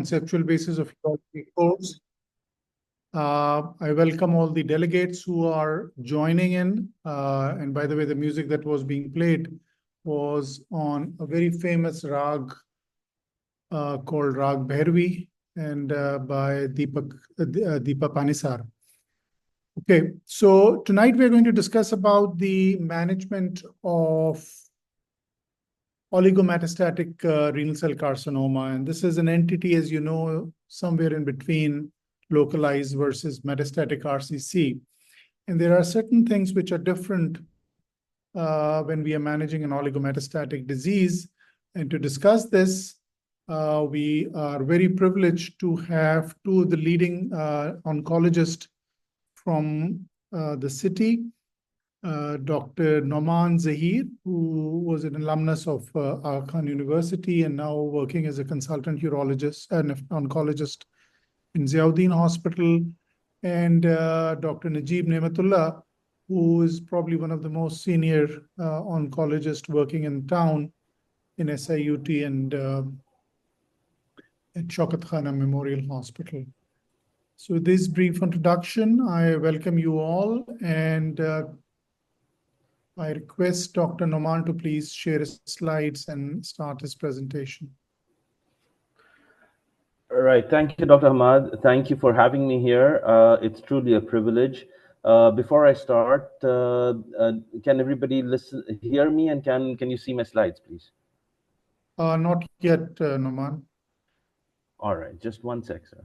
Conceptual Basis of Urology course. I welcome all the delegates who are joining in. And by the way, the music that was being played was on a very famous rag called Rag Bhairavi and by Deepa Panisar. Okay, so tonight we're going to discuss about the management of oligometastatic renal cell carcinoma. And this is an entity, as you know, somewhere in between localized versus metastatic RCC. And there are certain things which are different when we are managing an oligometastatic disease. And to discuss this, we are very privileged to have two of the leading oncologists from the city. Dr. Noman Zahir, who was an alumnus of Aga Khan University and now working as a consultant urologist and oncologist in Ziauddin Hospital, and Dr. Najib Nematullah, who is probably one of the most senior oncologists working in town in SIUT and at Shaukat Khana Memorial Hospital. So with this brief introduction, I welcome you all, and I request Dr. Noman to please share his slides and start his presentation. All right. Thank you, Dr. Hamad. Thank you for having me here. It's truly a privilege. Before I start, can everybody hear me, and can you see my slides, please? Not yet, Noman. All right. Just one sec, sir.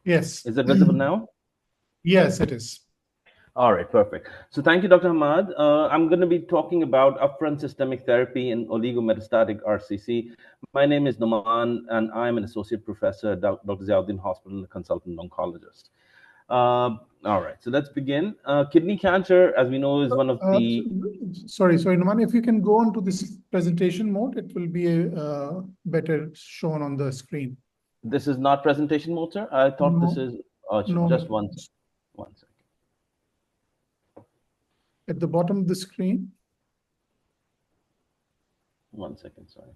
Yes. Is it visible now? Yes, it is. All right, perfect. So thank you, Dr. Hamad. I'm going to be talking about upfront systemic therapy in oligometastatic RCC. My name is Noman, and I'm an associate professor at Dr. Ziauddin Hospital and a consultant oncologist. All right, so let's begin. Kidney cancer, as we know, is one of the... Sorry, Noman, if you can go on to this presentation mode, it will be better shown on the screen. This is not presentation mode, sir? I thought this is... no, just one second. At the bottom of the screen. 1 second, sorry.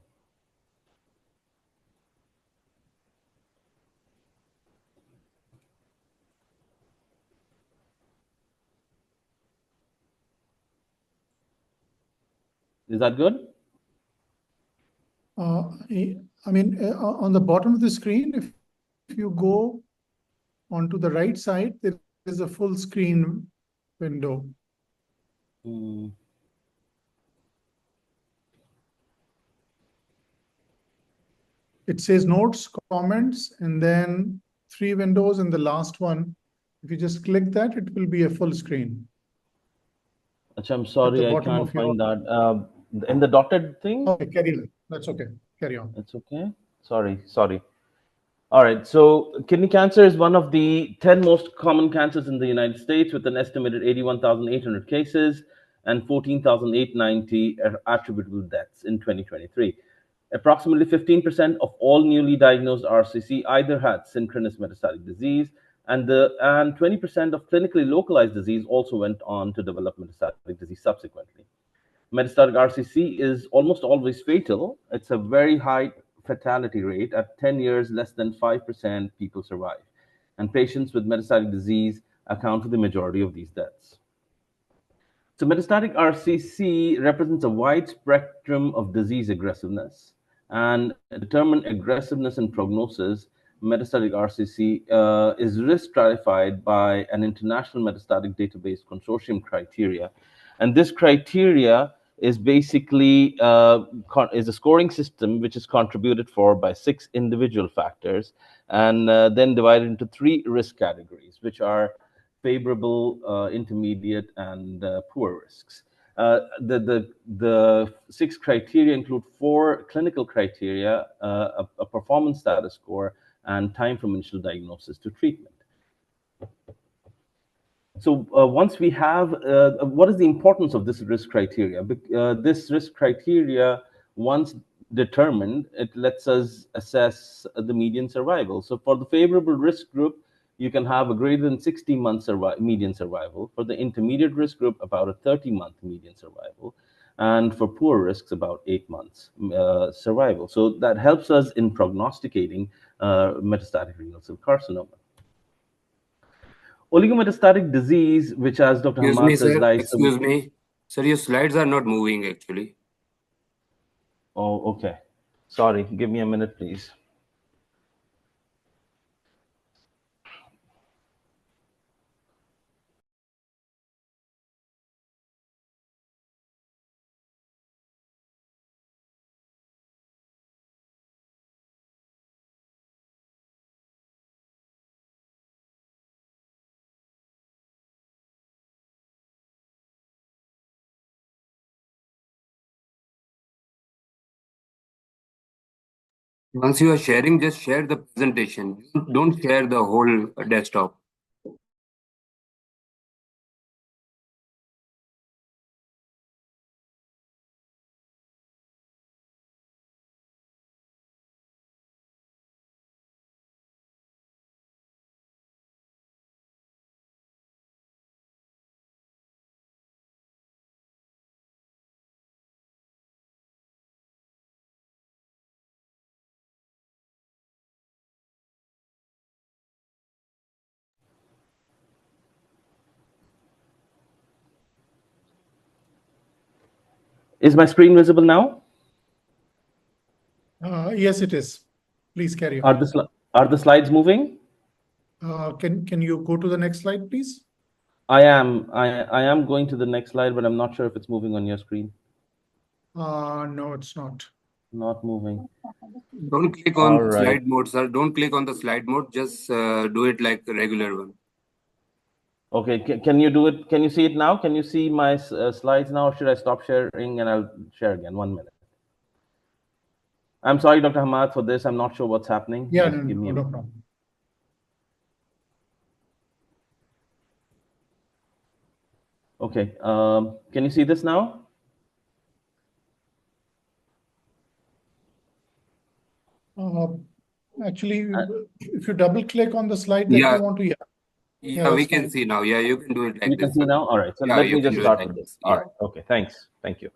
Is that good? I mean, on the bottom of the screen, if you go onto the right side, there is a full screen window. It says notes, comments, and then 3 windows, and the last one, if you just click that, it will be a full screen. I'm sorry, I can't find that. In the dotted thing? Okay, carry on. That's okay. Carry on. It's okay. Sorry. All right. So kidney cancer is one of the 10 most common cancers in the United States, with an estimated 81,800 cases and 14,890 attributable deaths in 2023. Approximately 15% of all newly diagnosed RCC either had synchronous metastatic disease, and 20% of clinically localized disease also went on to develop metastatic disease subsequently. Metastatic RCC is almost always fatal. It's a very high fatality rate. At 10 years, less than 5% people survive. And patients with metastatic disease account for the majority of these deaths. So metastatic RCC represents a wide spectrum of disease aggressiveness. And to determine aggressiveness and prognosis, metastatic RCC is risk stratified by an international metastatic database consortium criteria. And this criteria is basically is a scoring system which is contributed for by 6 individual factors, and then divided into 3 risk categories, which are favorable, intermediate, and poor risks. The 6 criteria include 4 clinical criteria, a performance status score, and time from initial diagnosis to treatment. So once we have, what is the importance of this risk criteria? This risk criteria, once determined, it lets us assess the median survival. So for the favorable risk group, you can have a greater than 60-month median survival. For the intermediate risk group, about a 30-month median survival. And for poor risks, about 8 months survival. So that helps us in prognosticating metastatic renal cell carcinoma. Oligometastatic disease, which, as Dr. Excuse me, Hamad says, sir. lies... Excuse me. Sir, your slides are not moving, actually. Oh, okay. Sorry. Give me a minute, please. Once you are sharing, just share the presentation. Don't share the whole desktop. Is my screen visible now? Yes, it is. Please carry on. Are the slides moving? Can you go to the next slide, please? I am going to the next slide, but I'm not sure if it's moving on your screen. No, it's not. Not moving. Don't click on slide mode, sir. Don't click on the slide mode. Just do it like a regular one. Okay, can you do it? Can you see it now? Can you see my slides now? Or should I stop sharing and I'll share again? 1 minute. I'm sorry, Dr. Hamad, for this. I'm not sure what's happening. Yeah, Just give me no problem. Okay, can you see this now? Actually, if you double click on the slide that you want to, yeah, we can see now. Yeah, you can do it like you this. can see now? All right, so yeah, let me just start with this. All right, okay, thanks. Thank you.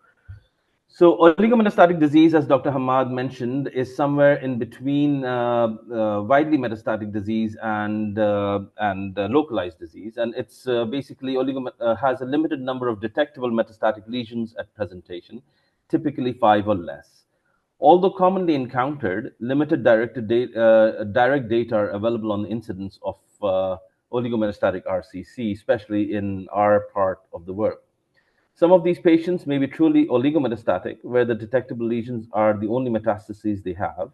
So oligometastatic disease, as Dr. Hamad mentioned, is somewhere in between widely metastatic disease and localized disease. And it's basically has a limited number of detectable metastatic lesions at presentation, typically 5 or less. Although commonly encountered, limited direct data are available on the incidence of oligometastatic RCC, especially in our part of the world. Some of these patients may be truly oligometastatic, where the detectable lesions are the only metastases they have.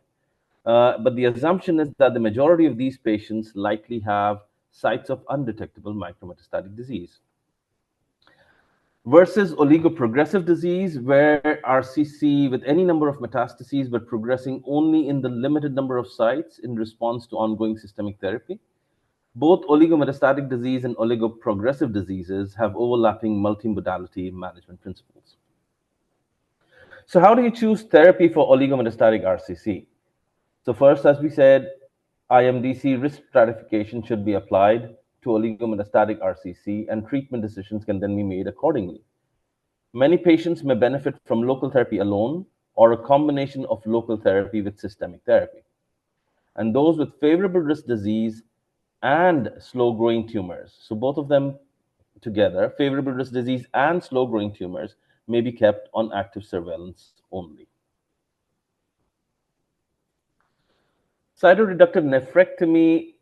But the assumption is that the majority of these patients likely have sites of undetectable micrometastatic disease. Versus oligoprogressive disease, where RCC with any number of metastases but progressing only in the limited number of sites in response to ongoing systemic therapy. Both oligometastatic disease and oligoprogressive diseases have overlapping multimodality management principles. So how do you choose therapy for oligometastatic RCC? So first, as we said, IMDC risk stratification should be applied to oligometastatic RCC, and treatment decisions can then be made accordingly. Many patients may benefit from local therapy alone or a combination of local therapy with systemic therapy. And those with favorable risk disease and slow-growing tumors, so both of them together, favorable risk disease and slow-growing tumors, may be kept on active surveillance only. Cytoreductive nephrectomy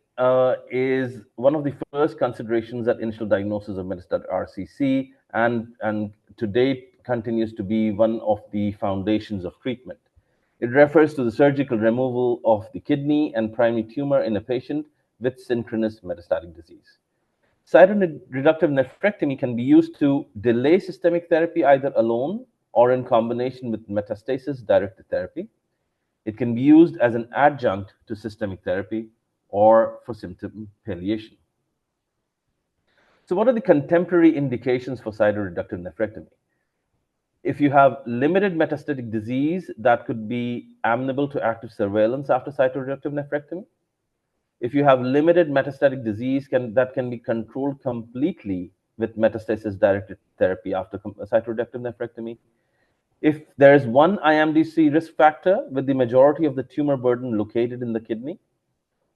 is one of the first considerations at initial diagnosis of metastatic RCC, and to date continues to be one of the foundations of treatment. It refers to the surgical removal of the kidney and primary tumor in a patient with synchronous metastatic disease. Cytoreductive nephrectomy can be used to delay systemic therapy either alone or in combination with metastasis-directed therapy. It can be used as an adjunct to systemic therapy or for symptom palliation. So what are the contemporary indications for cytoreductive nephrectomy? If you have limited metastatic disease, that could be amenable to active surveillance after cytoreductive nephrectomy. If you have limited metastatic disease, that can be controlled completely with metastasis-directed therapy after cytoreductive nephrectomy. If there is one IMDC risk factor with the majority of the tumor burden located in the kidney,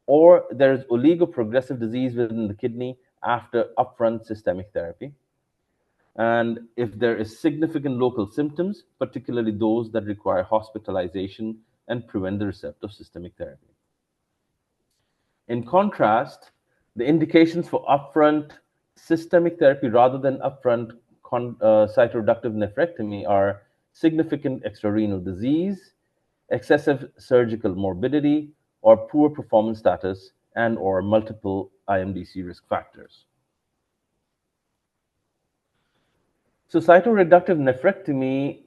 or there is oligoprogressive disease within the kidney after upfront systemic therapy, and if there is significant local symptoms, particularly those that require hospitalization and prevent the receipt of systemic therapy. In contrast, the indications for upfront systemic therapy rather than upfront cytoreductive nephrectomy are significant extrarenal disease, excessive surgical morbidity, or poor performance status and/or multiple IMDC risk factors. So cytoreductive nephrectomy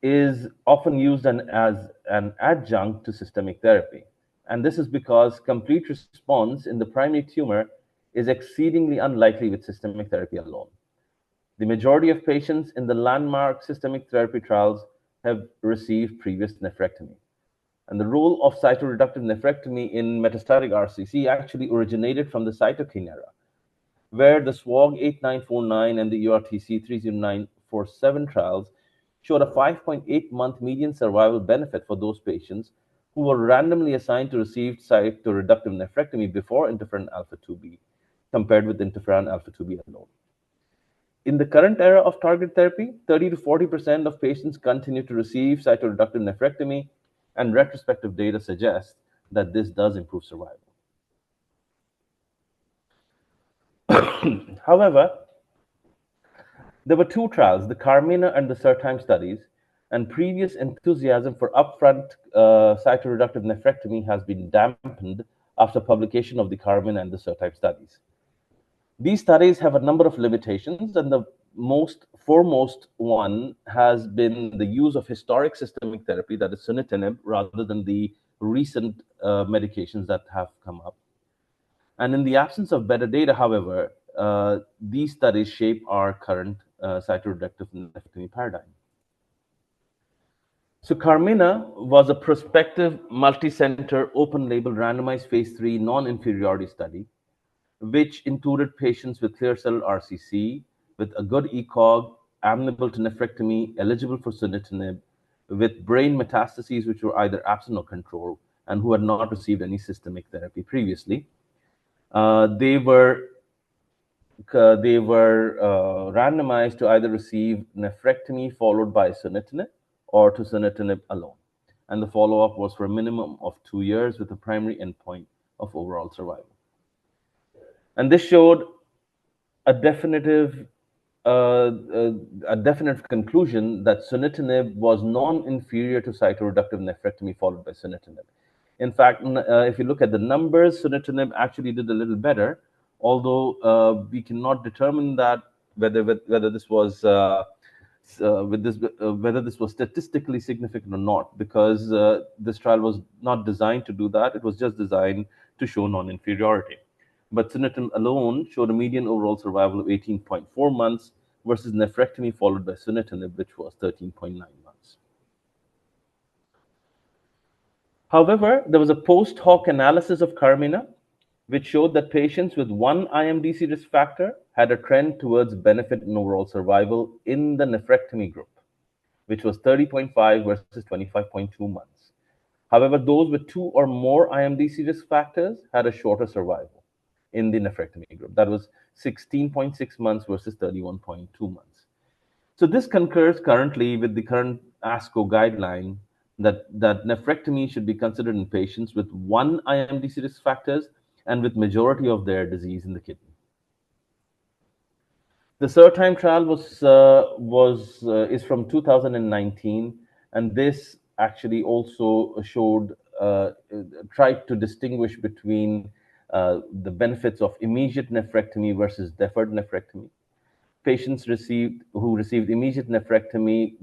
is often used as an adjunct to systemic therapy. And this is because complete response in the primary tumor is exceedingly unlikely with systemic therapy alone. The majority of patients in the landmark systemic therapy trials have received previous nephrectomy. And the role of cytoreductive nephrectomy in metastatic RCC actually originated from the cytokine era, where the SWOG 8949 and the EORTC 30947 trials showed a 5.8-month median survival benefit for those patients who were randomly assigned to receive cytoreductive nephrectomy before interferon alpha-2b, compared with interferon alpha-2b alone. In the current era of targeted therapy, 30 to 40% of patients continue to receive cytoreductive nephrectomy, and retrospective data suggests that this does improve survival. However, there were two trials, the Carmina and the Surtime studies, and previous enthusiasm for upfront cytoreductive nephrectomy has been dampened after publication of the Carmina and the Surtime studies. These studies have a number of limitations, and the most foremost one has been the use of historic systemic therapy, that is sunitinib, rather than the recent medications that have come up. And in the absence of better data, however, these studies shape our current cytoreductive nephrectomy paradigm. So Carmina was a prospective, multi-center, open-label, randomized phase 3 non-inferiority study, which included patients with clear cell RCC, with a good ECOG, amenable to nephrectomy, eligible for sunitinib, with brain metastases which were either absent or controlled, and who had not received any systemic therapy previously. They were randomized to either receive nephrectomy followed by sunitinib or to sunitinib alone. And the follow-up was for a minimum of 2 years with a primary endpoint of overall survival. And this showed a definite conclusion that sunitinib was non-inferior to cytoreductive nephrectomy followed by sunitinib. In fact, if you look at the numbers, sunitinib actually did a little better, although we cannot determine that whether this was whether this was statistically significant or not, because this trial was not designed to do that. It was just designed to show non-inferiority. But sunitinib alone showed a median overall survival of 18.4 months versus nephrectomy followed by sunitinib, which was 13.9 months. However, there was a post hoc analysis of Carmina, which showed that patients with one IMDC risk factor had a trend towards benefit in overall survival in the nephrectomy group, which was 30.5 versus 25.2 months. However, those with two or more IMDC risk factors had a shorter survival in the nephrectomy group. That was 16.6 months versus 31.2 months. So this concurs currently with the current ASCO guideline that nephrectomy should be considered in patients with one IMDC risk factors and with majority of their disease in the kidney. The Surtime trial is from 2019, and this actually also showed tried to distinguish between the benefits of immediate nephrectomy versus deferred nephrectomy. Patients who received immediate nephrectomy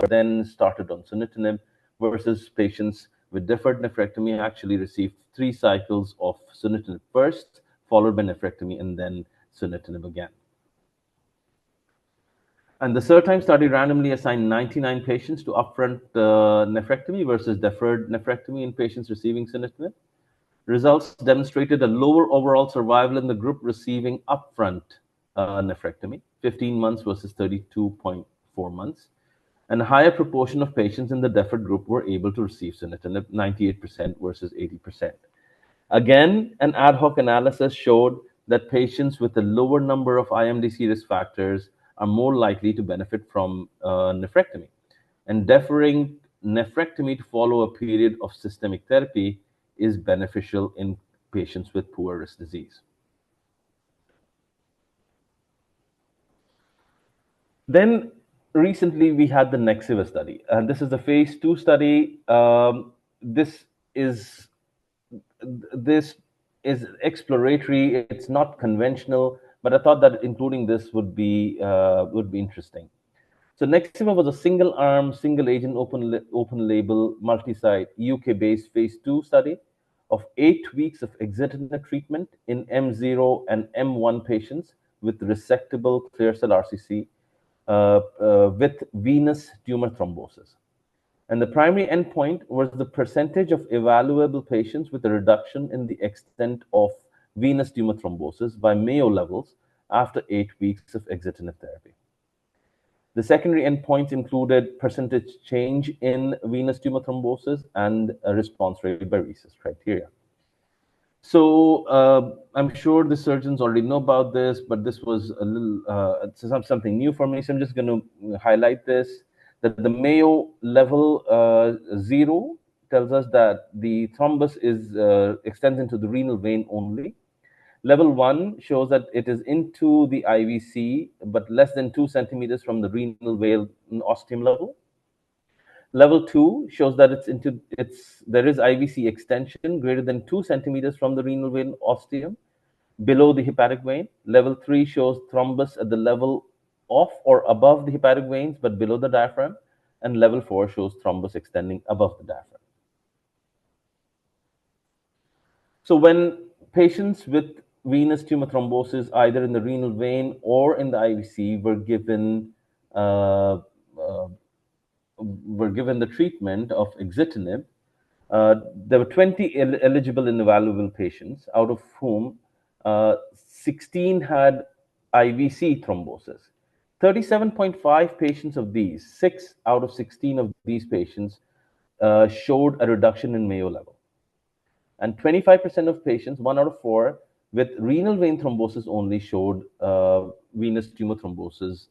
then started on sunitinib, versus patients with deferred nephrectomy actually received 3 cycles of sunitinib first, followed by nephrectomy, and then sunitinib again. And the CERTIME study randomly assigned 99 patients to upfront nephrectomy versus deferred nephrectomy in patients receiving sunitinib. Results demonstrated a lower overall survival in the group receiving upfront nephrectomy, 15 months versus 32.4 months. And a higher proportion of patients in the deferred group were able to receive sunitinib, 98% versus 80%. Again, an ad hoc analysis showed that patients with a lower number of IMDC risk factors are more likely to benefit from nephrectomy. And deferring nephrectomy to follow a period of systemic therapy is beneficial in patients with poor risk disease. Then recently we had the Nexiva study, and this is a phase 2 study. This is exploratory. It's not conventional, but I thought that including this would be interesting. So Nexiva was a single-arm, single-agent, open-label, multi-site, UK-based phase 2 study of 8 weeks of exitinib treatment in M0 and M1 patients with resectable clear cell RCC with venous tumor thrombosis. And the primary endpoint was the percentage of evaluable patients with a reduction in the extent of venous tumor thrombosis by Mayo levels after 8 weeks of exitinib therapy. The secondary endpoints included percentage change in venous tumor thrombosis and a response rate by RECIST criteria. So I'm sure the surgeons already know about this, but this was a little something new for me. So I'm just going to highlight this, that the Mayo level 0 tells us that the thrombus extends into the renal vein only. Level 1 shows that it is into the IVC, but less than 2 centimeters from the renal vein ostium level. Level 2 shows that there is IVC extension greater than 2 centimeters from the renal vein ostium below the hepatic vein. Level 3 shows thrombus at the level of or above the hepatic veins, but below the diaphragm. And level 4 shows thrombus extending above the diaphragm. So when patients with venous tumor thrombosis, either in the renal vein or in the IVC, were given the treatment of exitinib, there were 20 eligible and evaluable patients, out of whom 16 had IVC thrombosis. 37.5 patients of these, 6 out of 16 of these patients, showed a reduction in Mayo level. And 25% of patients, 1 out of 4, with renal vein thrombosis only showed venous tumor thrombosis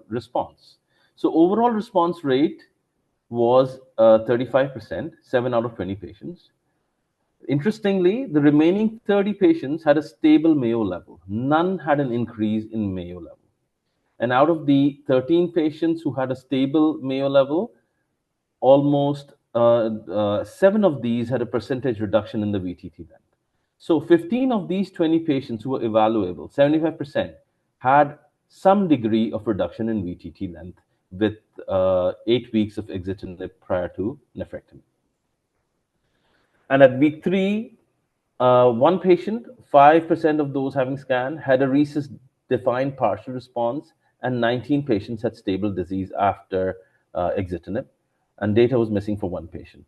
response. So overall response rate was 35%, 7 out of 20 patients. Interestingly, the remaining 30 patients had a stable Mayo level. None had an increase in Mayo level. And out of the 13 patients who had a stable Mayo level, almost 7 of these had a percentage reduction in the VTT length. So 15 of these 20 patients who were evaluable, 75%, had some degree of reduction in VTT length with 8 weeks of exitinib prior to nephrectomy. And at week 3, 1 patient, 5% of those having scan, had a RECIST-defined partial response, and 19 patients had stable disease after exitinib, and data was missing for 1 patient.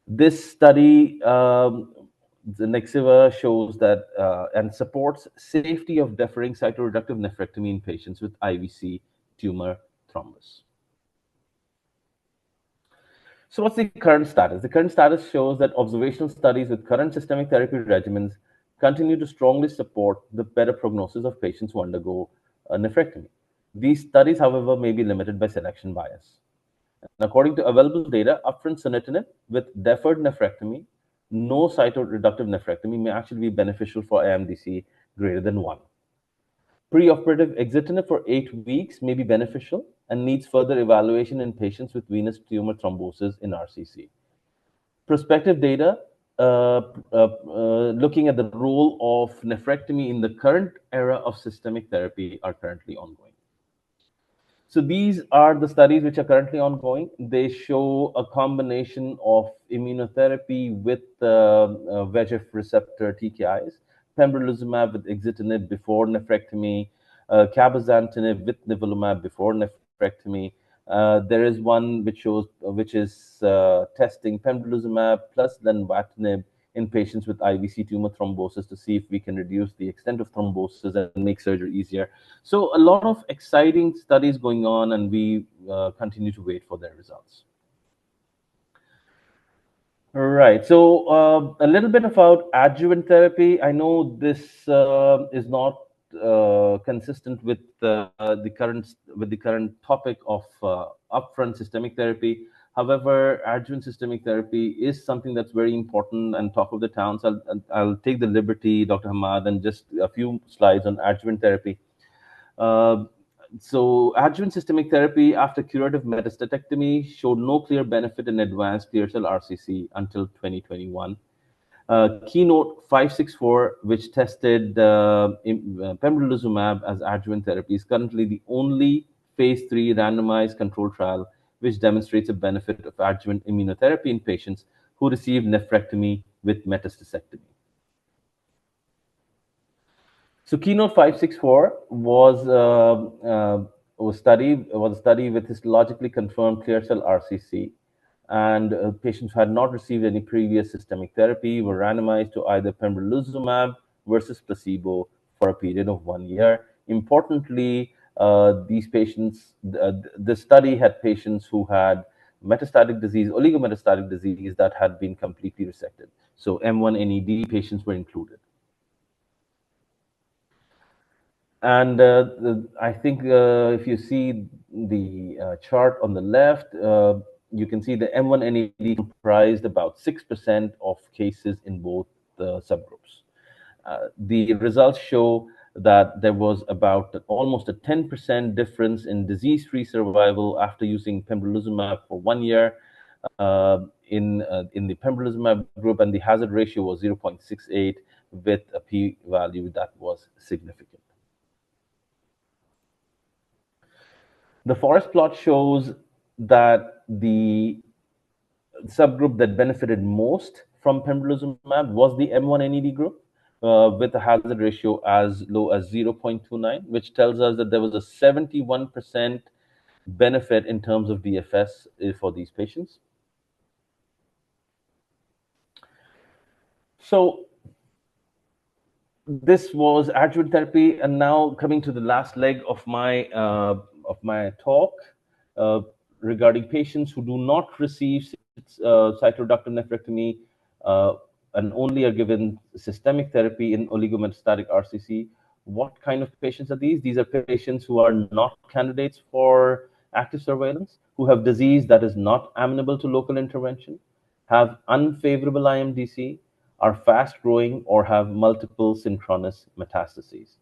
This study, the Nexiva, shows that and supports safety of deferring cytoreductive nephrectomy in patients with IVC tumor thrombus. So what's the current status? The current status shows that observational studies with current systemic therapy regimens continue to strongly support the better prognosis of patients who undergo nephrectomy. These studies, however, may be limited by selection bias. And according to available data, upfront sunitinib with deferred nephrectomy, no cytoreductive nephrectomy, may actually be beneficial for IMDC greater than 1. Preoperative exitinib for 8 weeks may be beneficial and needs further evaluation in patients with venous tumor thrombosis in RCC. Prospective data looking at the role of nephrectomy in the current era of systemic therapy are currently ongoing. So these are the studies which are currently ongoing. They show a combination of immunotherapy with VEGF receptor TKIs, pembrolizumab with exitinib before nephrectomy, cabozantinib with nivolumab before nephrectomy. There is one which is testing pembrolizumab plus lenvatinib in patients with IVC tumor thrombosis to see if we can reduce the extent of thrombosis and make surgery easier. So a lot of exciting studies going on, and we continue to wait for their results. Right. So a little bit about adjuvant therapy. I know this is not consistent with the current topic of upfront systemic therapy. However, adjuvant systemic therapy is something that's very important and talk of the town. So I'll take the liberty, Dr. Hamad, and just a few slides on adjuvant therapy. So adjuvant systemic therapy after curative metastatectomy showed no clear benefit in advanced clear cell RCC until 2021. Keynote 564, which tested pembrolizumab as adjuvant therapy, is currently the only phase 3 randomized control trial which demonstrates a benefit of adjuvant immunotherapy in patients who receive nephrectomy with metastasectomy. So Keynote 564 was a study with histologically confirmed clear cell RCC, and patients who had not received any previous systemic therapy were randomized to either pembrolizumab versus placebo for a period of 1 year. Importantly, these patients, the study had patients who had metastatic disease, oligometastatic disease that had been completely resected. So M1-NED patients were included. And I think if you see the chart on the left, you can see the M1-NED comprised about 6% of cases in both subgroups. The results show that there was about almost a 10% difference in disease-free survival after using pembrolizumab for 1 year in the pembrolizumab group, and the hazard ratio was 0.68 with a p-value that was significant. The forest plot shows that the subgroup that benefited most from pembrolizumab was the M1-NED group, with a hazard ratio as low as 0.29, which tells us that there was a 71% benefit in terms of DFS for these patients. So this was adjuvant therapy, and now coming to the last leg of my talk regarding patients who do not receive cytoreductive nephrectomy and only are given systemic therapy in oligometastatic RCC. What kind of patients are these? These are patients who are not candidates for active surveillance, who have disease that is not amenable to local intervention, have unfavorable IMDC, are fast-growing, or have multiple synchronous metastases.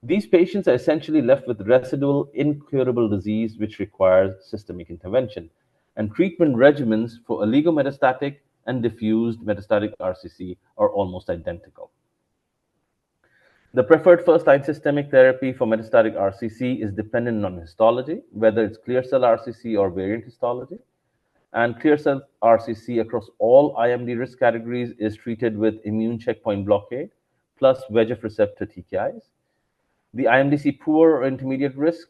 These patients are essentially left with residual incurable disease which requires systemic intervention, and treatment regimens for oligometastatic and diffused metastatic RCC are almost identical. The preferred first-line systemic therapy for metastatic RCC is dependent on histology, whether it's clear cell RCC or variant histology. And clear cell RCC across all IMD risk categories is treated with immune checkpoint blockade plus VEGF receptor TKIs. The IMDC poor or intermediate risk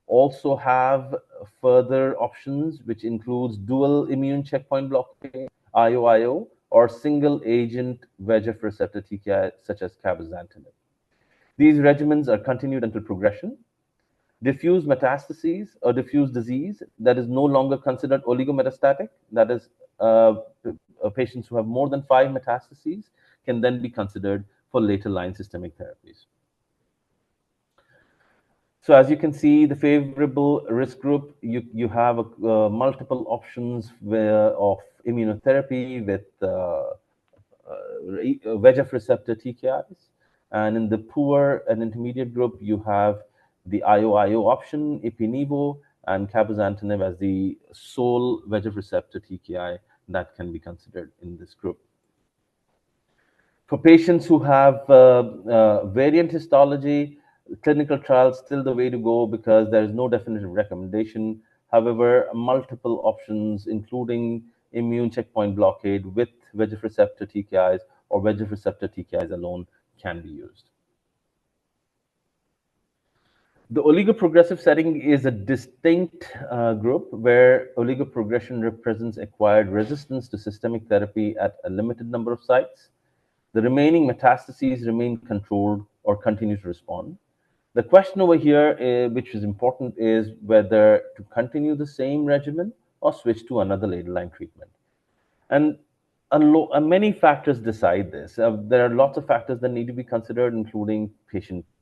also have further options, which includes dual immune checkpoint blockade, IO, or single agent VEGF receptor TKI, such as cabozantinib. These regimens are continued until progression. Diffuse metastases or diffuse disease that is no longer considered oligometastatic, that is, patients who have more than 5 metastases, can then be considered for later line systemic therapies. So as you can see, the favorable risk group, you have multiple options of immunotherapy with VEGF receptor TKIs. And in the poor and intermediate group, you have the IO option, ipi-nivo, and cabozantinib as the sole VEGF receptor TKI that can be considered in this group. For patients who have variant histology, clinical trials still the way to go because there is no definitive recommendation. However, multiple options, including immune checkpoint blockade with VEGF receptor TKIs or VEGF receptor TKIs alone, can be used. The oligoprogressive setting is a distinct group where oligoprogression represents acquired resistance to systemic therapy at a limited number of sites. The remaining metastases remain controlled or continue to respond. The question over here, which is important, is whether to continue the same regimen or switch to another later line treatment. And many factors decide this. There are lots of factors that need to be considered, including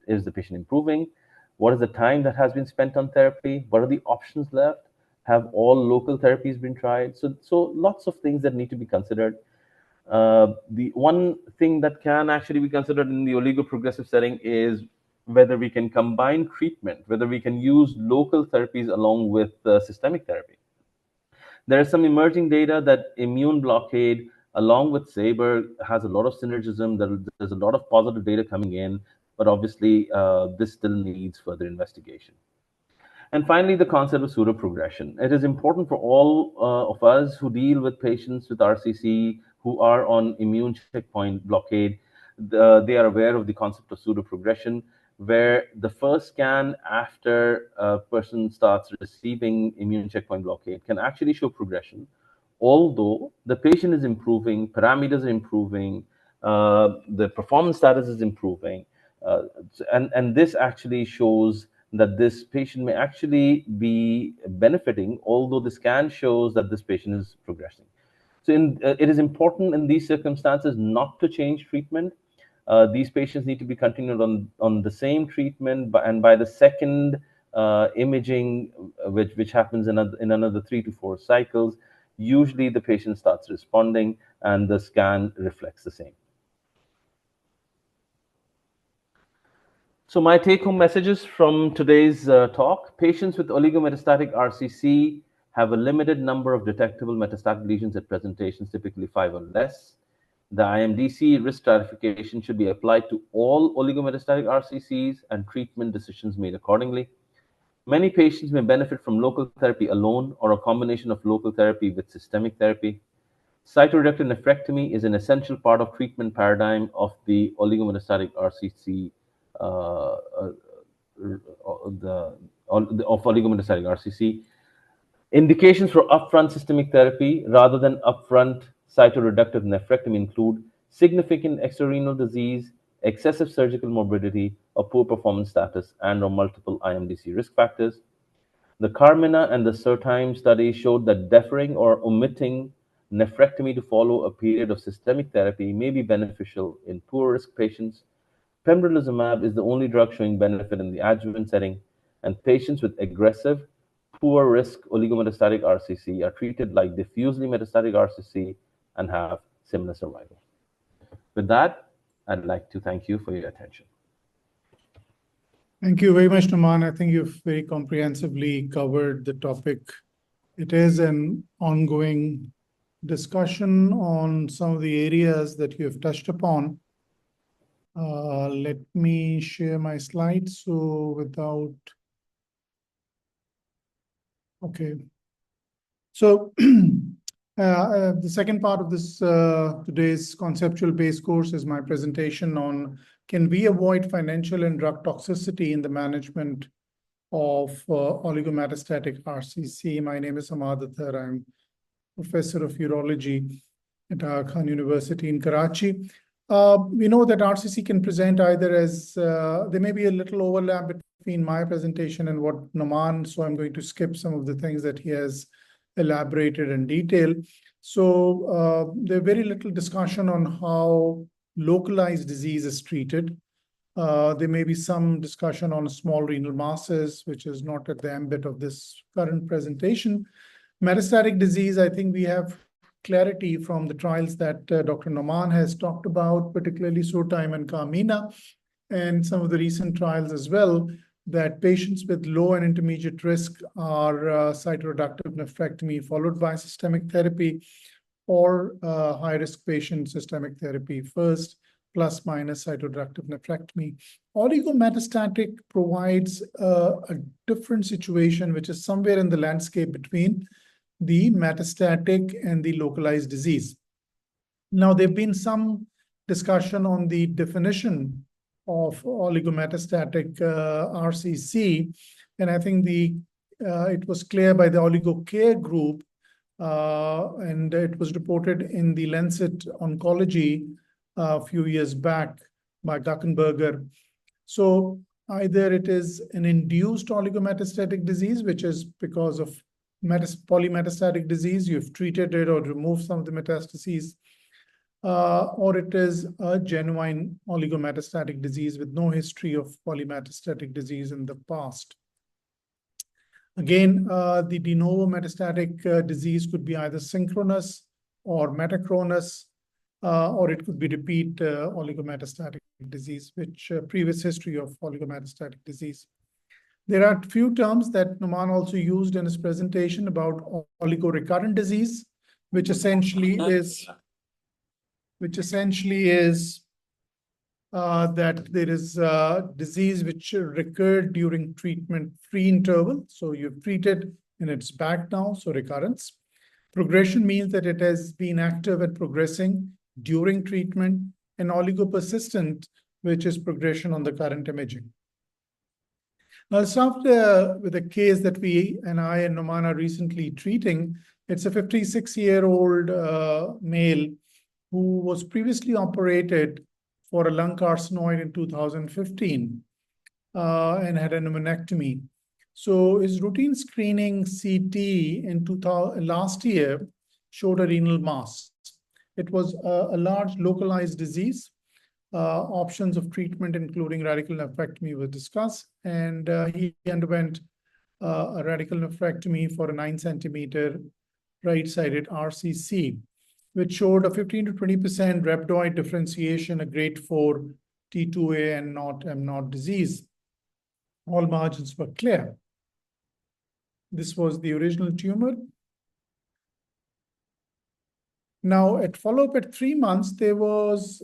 is the patient improving? What is the time that has been spent on therapy? What are the options left? Have all local therapies been tried? So lots of things that need to be considered. The one thing that can actually be considered in the oligoprogressive setting is whether we can combine treatment, whether we can use local therapies along with systemic therapy. There is some emerging data that immune blockade, along with SABR, has a lot of synergism. There's a lot of positive data coming in, but obviously this still needs further investigation. And finally, the concept of pseudoprogression. It is important for all of us who deal with patients with RCC who are on immune checkpoint blockade. They are aware of the concept of pseudoprogression, where the first scan after a person starts receiving immune checkpoint blockade can actually show progression, although the patient is improving, parameters are improving, the performance status is improving, and this actually shows that this patient may actually be benefiting, although the scan shows that this patient is progressing. So it is important in these circumstances not to change treatment. These patients need to be continued on the same treatment, and by the second imaging, which happens in another 3 to 4 cycles, usually the patient starts responding and the scan reflects the same. So my take-home messages from today's talk: patients with oligometastatic RCC have a limited number of detectable metastatic lesions at presentations, typically 5 or less. The IMDC risk stratification should be applied to all oligometastatic RCCs and treatment decisions made accordingly. Many patients may benefit from local therapy alone or a combination of local therapy with systemic therapy. Cytoreductive nephrectomy is an essential part of treatment paradigm of the oligometastatic RCC, of oligometastatic RCC. Indications for upfront systemic therapy rather than upfront cytoreductive nephrectomy include significant extrarenal disease, excessive surgical morbidity, or poor performance status, and/or multiple IMDC risk factors. The Carmina and the Surtime study showed that deferring or omitting nephrectomy to follow a period of systemic therapy may be beneficial in poor risk patients. Pembrolizumab is the only drug showing benefit in the adjuvant setting, and patients with aggressive, poor risk oligometastatic RCC are treated like diffusely metastatic RCC and have similar survival. With that, I'd like to thank you for your attention. Thank you very much, Naman. I think you've very comprehensively covered the topic. It is an ongoing discussion on some of the areas that you have touched upon. Let me share my slides. Okay. So the second part of this today's conceptual base course is my presentation on can we avoid financial and drug toxicity in the management of oligometastatic RCC. My name is Hamad Athar. I'm professor of urology at Aga Khan University in Karachi. We know that RCC can present either as, there may be a little overlap between my presentation and what Naman, so I'm going to skip some of the things that he has elaborated in detail. So there's very little discussion on how localized disease is treated. There may be some discussion on small renal masses, which is not at the ambit of this current presentation. Metastatic disease, I think we have clarity from the trials that Dr. Naman has talked about, particularly Surtime and Carmina, and some of the recent trials as well, that patients with low and intermediate risk are cytoreductive nephrectomy followed by systemic therapy, or high-risk patient systemic therapy first, plus minus cytoreductive nephrectomy. Oligometastatic provides a different situation, which is somewhere in the landscape between the metastatic and the localized disease. Now, there have been some discussion on the definition of oligometastatic RCC. And I think it was clear by the OligoCare group, and it was reported in the Lancet Oncology a few years back by Guckenberger. So either it is an induced oligometastatic disease, which is because of polymetastatic disease, you've treated it or removed some of the metastases, or it is a genuine oligometastatic disease with no history of polymetastatic disease in the past. Again, the de novo metastatic disease could be either synchronous or metachronous, or it could be repeat oligometastatic disease, which previous history of oligometastatic disease. There are a few terms that Numan also used in his presentation about oligorecurrent disease, which essentially is that there is a disease which recurred during treatment-free interval. So you've treated and it's back now, so recurrence. Progression means that it has been active and progressing during treatment, and oligopersistent, which is progression on the current imaging. Now, I'll start with a case that I and Numan are recently treating. It's a 56-year-old male who was previously operated for a lung carcinoid in 2015 and had a pneumonectomy. So his routine screening CT in last year showed a renal mass. It was a large localized disease. Options of treatment, including radical nephrectomy, were discussed, and he underwent a radical nephrectomy for a 9-centimeter right-sided RCC, which showed a 15 to 20% rhabdoid differentiation, a grade 4 T2A and not M0 disease. All margins were clear. This was the original tumor. Now, at follow-up at 3 months, there was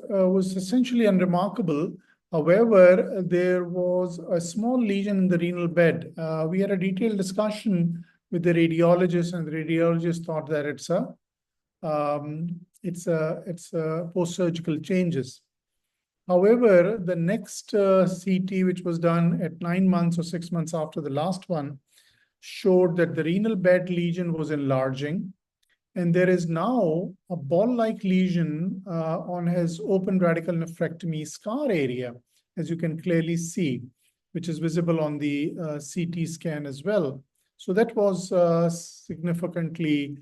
essentially unremarkable. However, there was a small lesion in the renal bed. We had a detailed discussion with the radiologist, and the radiologist thought that it's post-surgical changes. However, the next CT, which was done at 9 months or 6 months after the last one, showed that the renal bed lesion was enlarging. And there is now a ball-like lesion on his open radical nephrectomy scar area, as you can clearly see, which is visible on the CT scan as well. So that was a significantly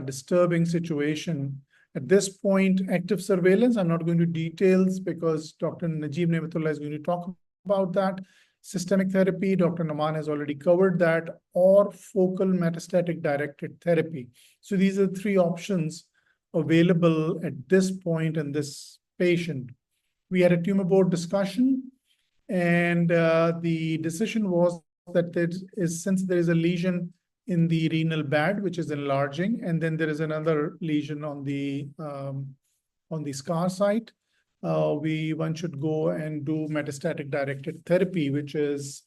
disturbing situation. At this point, active surveillance, I'm not going to details because Dr. Najib Nematullah is going to talk about that. Systemic therapy, Dr. Numan has already covered that, or focal metastatic directed therapy. So these are 3 options available at this point in this patient. We had a tumor board discussion, and the decision was that since there is a lesion in the renal bed, which is enlarging, and then there is another lesion on the scar site, one should go and do metastatic directed therapy, which is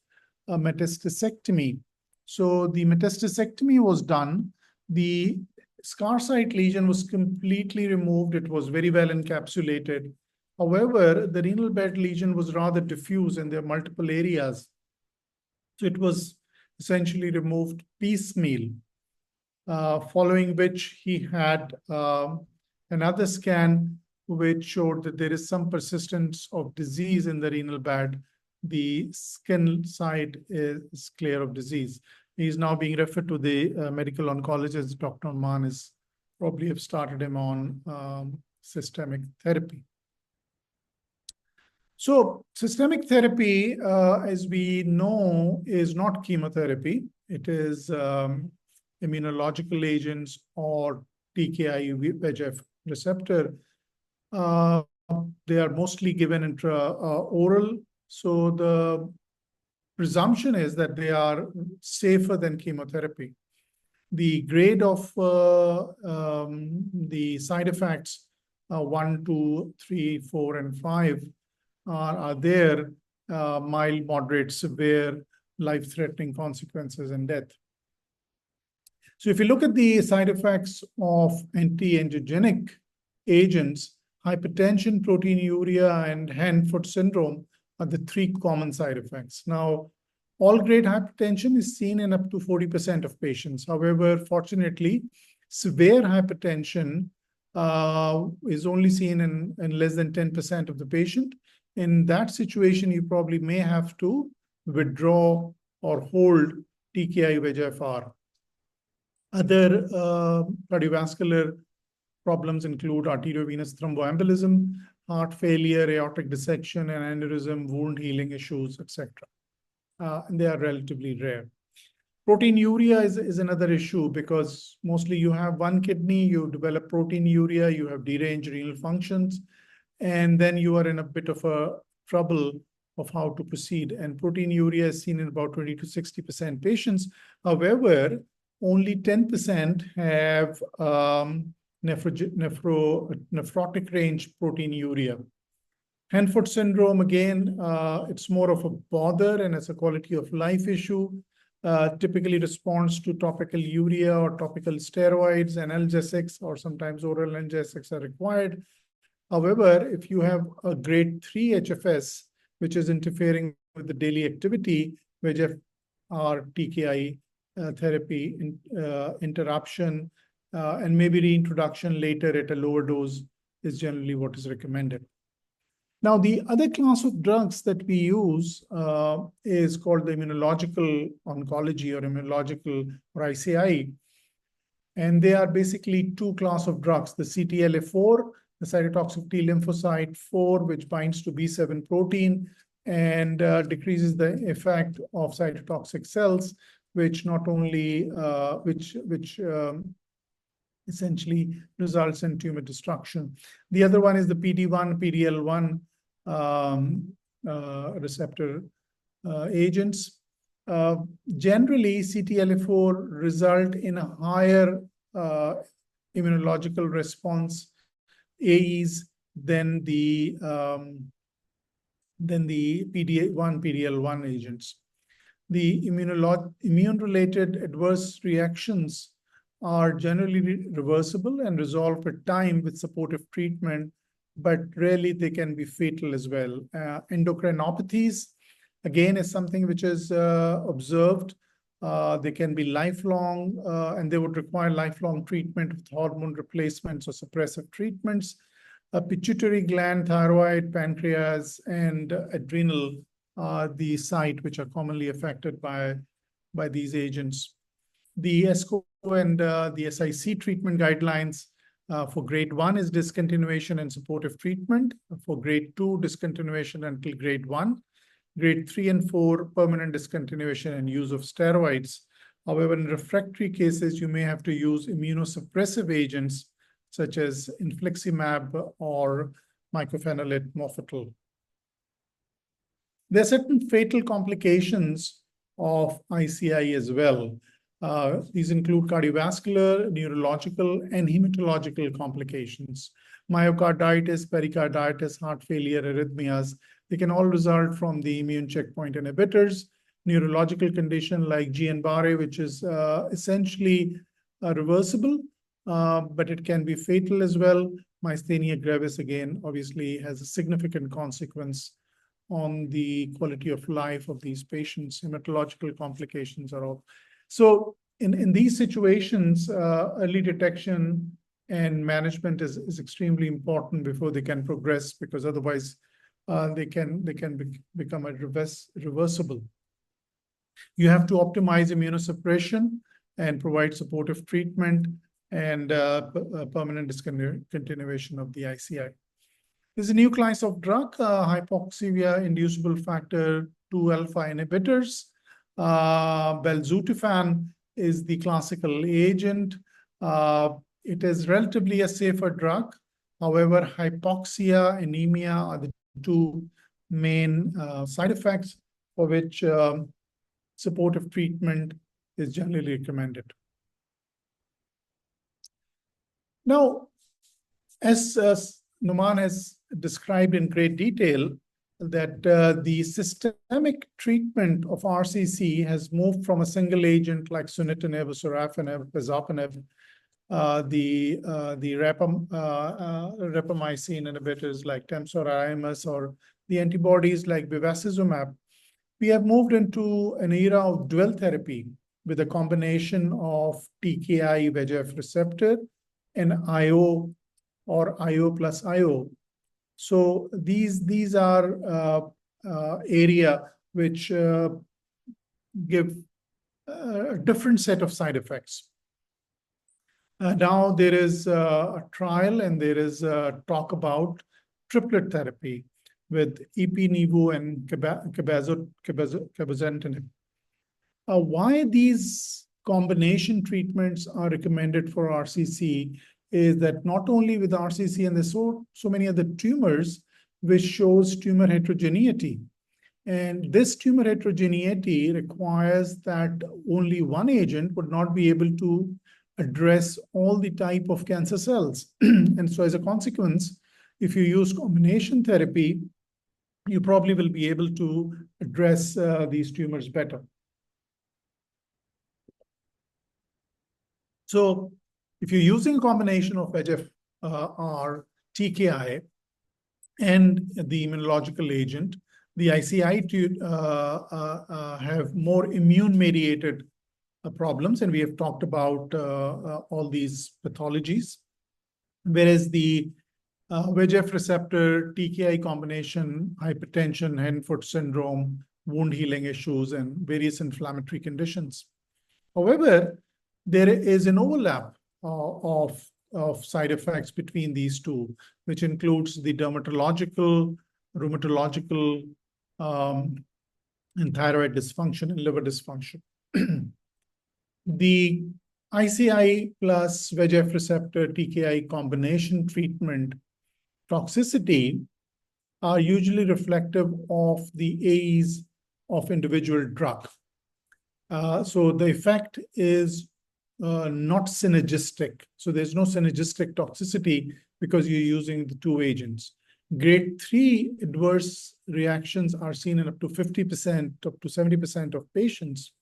a metastasectomy. So the metastasectomy was done. The scar site lesion was completely removed. It was very well encapsulated. However, the renal bed lesion was rather diffuse, and there are multiple areas. So it was essentially removed piecemeal, following which he had another scan which showed that there is some persistence of disease in the renal bed. The skin side is clear of disease. He is now being referred to the medical oncologist. Dr. Numan is probably have started him on systemic therapy. So systemic therapy, as we know, is not chemotherapy. It is immunological agents or TKI VEGF receptor. They are mostly given intra-oral. So the presumption is that they are safer than chemotherapy. The grade of the side effects, 1, 2, 3, 4, and 5, are there, mild, moderate, severe, life-threatening consequences, and death. So if you look at the side effects of anti-angiogenic agents, hypertension, proteinuria, and hand-foot syndrome are the three common side effects. Now, all-grade hypertension is seen in up to 40% of patients. However, fortunately, severe hypertension is only seen in less than 10% of the patient. In that situation, you probably may have to withdraw or hold TKI VEGFR. Other cardiovascular problems include arteriovenous thromboembolism, heart failure, aortic dissection, and aneurysm, wound healing issues, etc. And they are relatively rare. Proteinuria is another issue because mostly you have one kidney, you develop proteinuria, you have deranged renal functions, and then you are in a bit of a trouble of how to proceed. And proteinuria is seen in about 20 to 60% patients. However, only 10% have nephrotic range proteinuria. Hanford syndrome, again, it's more of a bother and it's a quality of life issue. Typically responds to topical urea or topical steroids, and analgesics or sometimes oral analgesics are required. However, if you have a grade 3 HFS, which is interfering with the daily activity, VEGF or TKI therapy interruption and maybe reintroduction later at a lower dose is generally what is recommended. Now, the other class of drugs that we use is called the immunological oncology or immunological or ICI. And they are basically two classes of drugs, the CTLA-4, the cytotoxic T lymphocyte 4, which binds to B7 protein and decreases the effect of cytotoxic cells, which not only, essentially results in tumor destruction. The other one is the PD-1, PD-L1 receptor agents. Generally, CTLA-4 result in a higher immunological response AEs than the PD-1, PD-L1 agents. The immune-related adverse reactions are generally reversible and resolved with time with supportive treatment, but rarely they can be fatal as well. Endocrinopathies, again, is something which is observed. They can be lifelong, and they would require lifelong treatment with hormone replacements or suppressive treatments. Pituitary gland, thyroid, pancreas, and adrenal are the site which are commonly affected by these agents. The ESCO and the SIC treatment guidelines for grade 1 is discontinuation and supportive treatment. For grade 2, discontinuation until grade 1. Grade 3 and 4, permanent discontinuation and use of steroids. However, in refractory cases, you may have to use immunosuppressive agents such as infliximab or mycophenolate mofetil. There are certain fatal complications of ICI as well. These include cardiovascular, neurological, and hematological complications. Myocarditis, pericarditis, heart failure, arrhythmias, they can all result from the immune checkpoint inhibitors. Neurological condition like Guillain-Barré, which is essentially reversible, but it can be fatal as well. Myasthenia gravis, again, obviously has a significant consequence on the quality of life of these patients. Hematological complications are all. So in these situations, early detection and management is extremely important before they can progress, because otherwise they can become reversible. You have to optimize immunosuppression and provide supportive treatment and permanent discontinuation of the ICI. There's a new class of drug, hypoxia-inducible factor 2 alpha inhibitors. Belzutifan is the classical agent. It is relatively a safer drug. However, hypoxia, anemia are the two main side effects for which supportive treatment is generally recommended. Now, as Numan has described in great detail, that the systemic treatment of RCC has moved from a single agent like sunitinib, sorafenib, pazopanib, rapamycin inhibitors like temsorolimus or the antibodies like bevacizumab, we have moved into an era of dual therapy with a combination of TKI VEGF receptor and IO or IO plus IO. So these are area which give a different set of side effects. Now there is a trial and there is a talk about triplet therapy with EP-Nivo and cabozantinib. Why these combination treatments are recommended for RCC is that not only with RCC and there's so many other tumors which shows tumor heterogeneity. And this tumor heterogeneity requires that only one agent would not be able to address all the type of cancer cells. And so as a consequence, if you use combination therapy, you probably will be able to address these tumors better. So if you're using a combination of VEGF or TKI and the immunological agent, the ICI have more immune-mediated problems, and we have talked about all these pathologies, whereas the VEGF receptor TKI combination, hypertension, hand-foot syndrome, wound healing issues, and various inflammatory conditions. However, there is an overlap of side effects between these two, which includes the dermatological, rheumatological, and thyroid dysfunction and liver dysfunction. The ICI plus VEGF receptor TKI combination treatment toxicity are usually reflective of the AEs of individual drug. So the effect is not synergistic. So there's no synergistic toxicity because you're using the two agents. Grade 3 adverse reactions are seen in up to 50%, up to 70% of patients.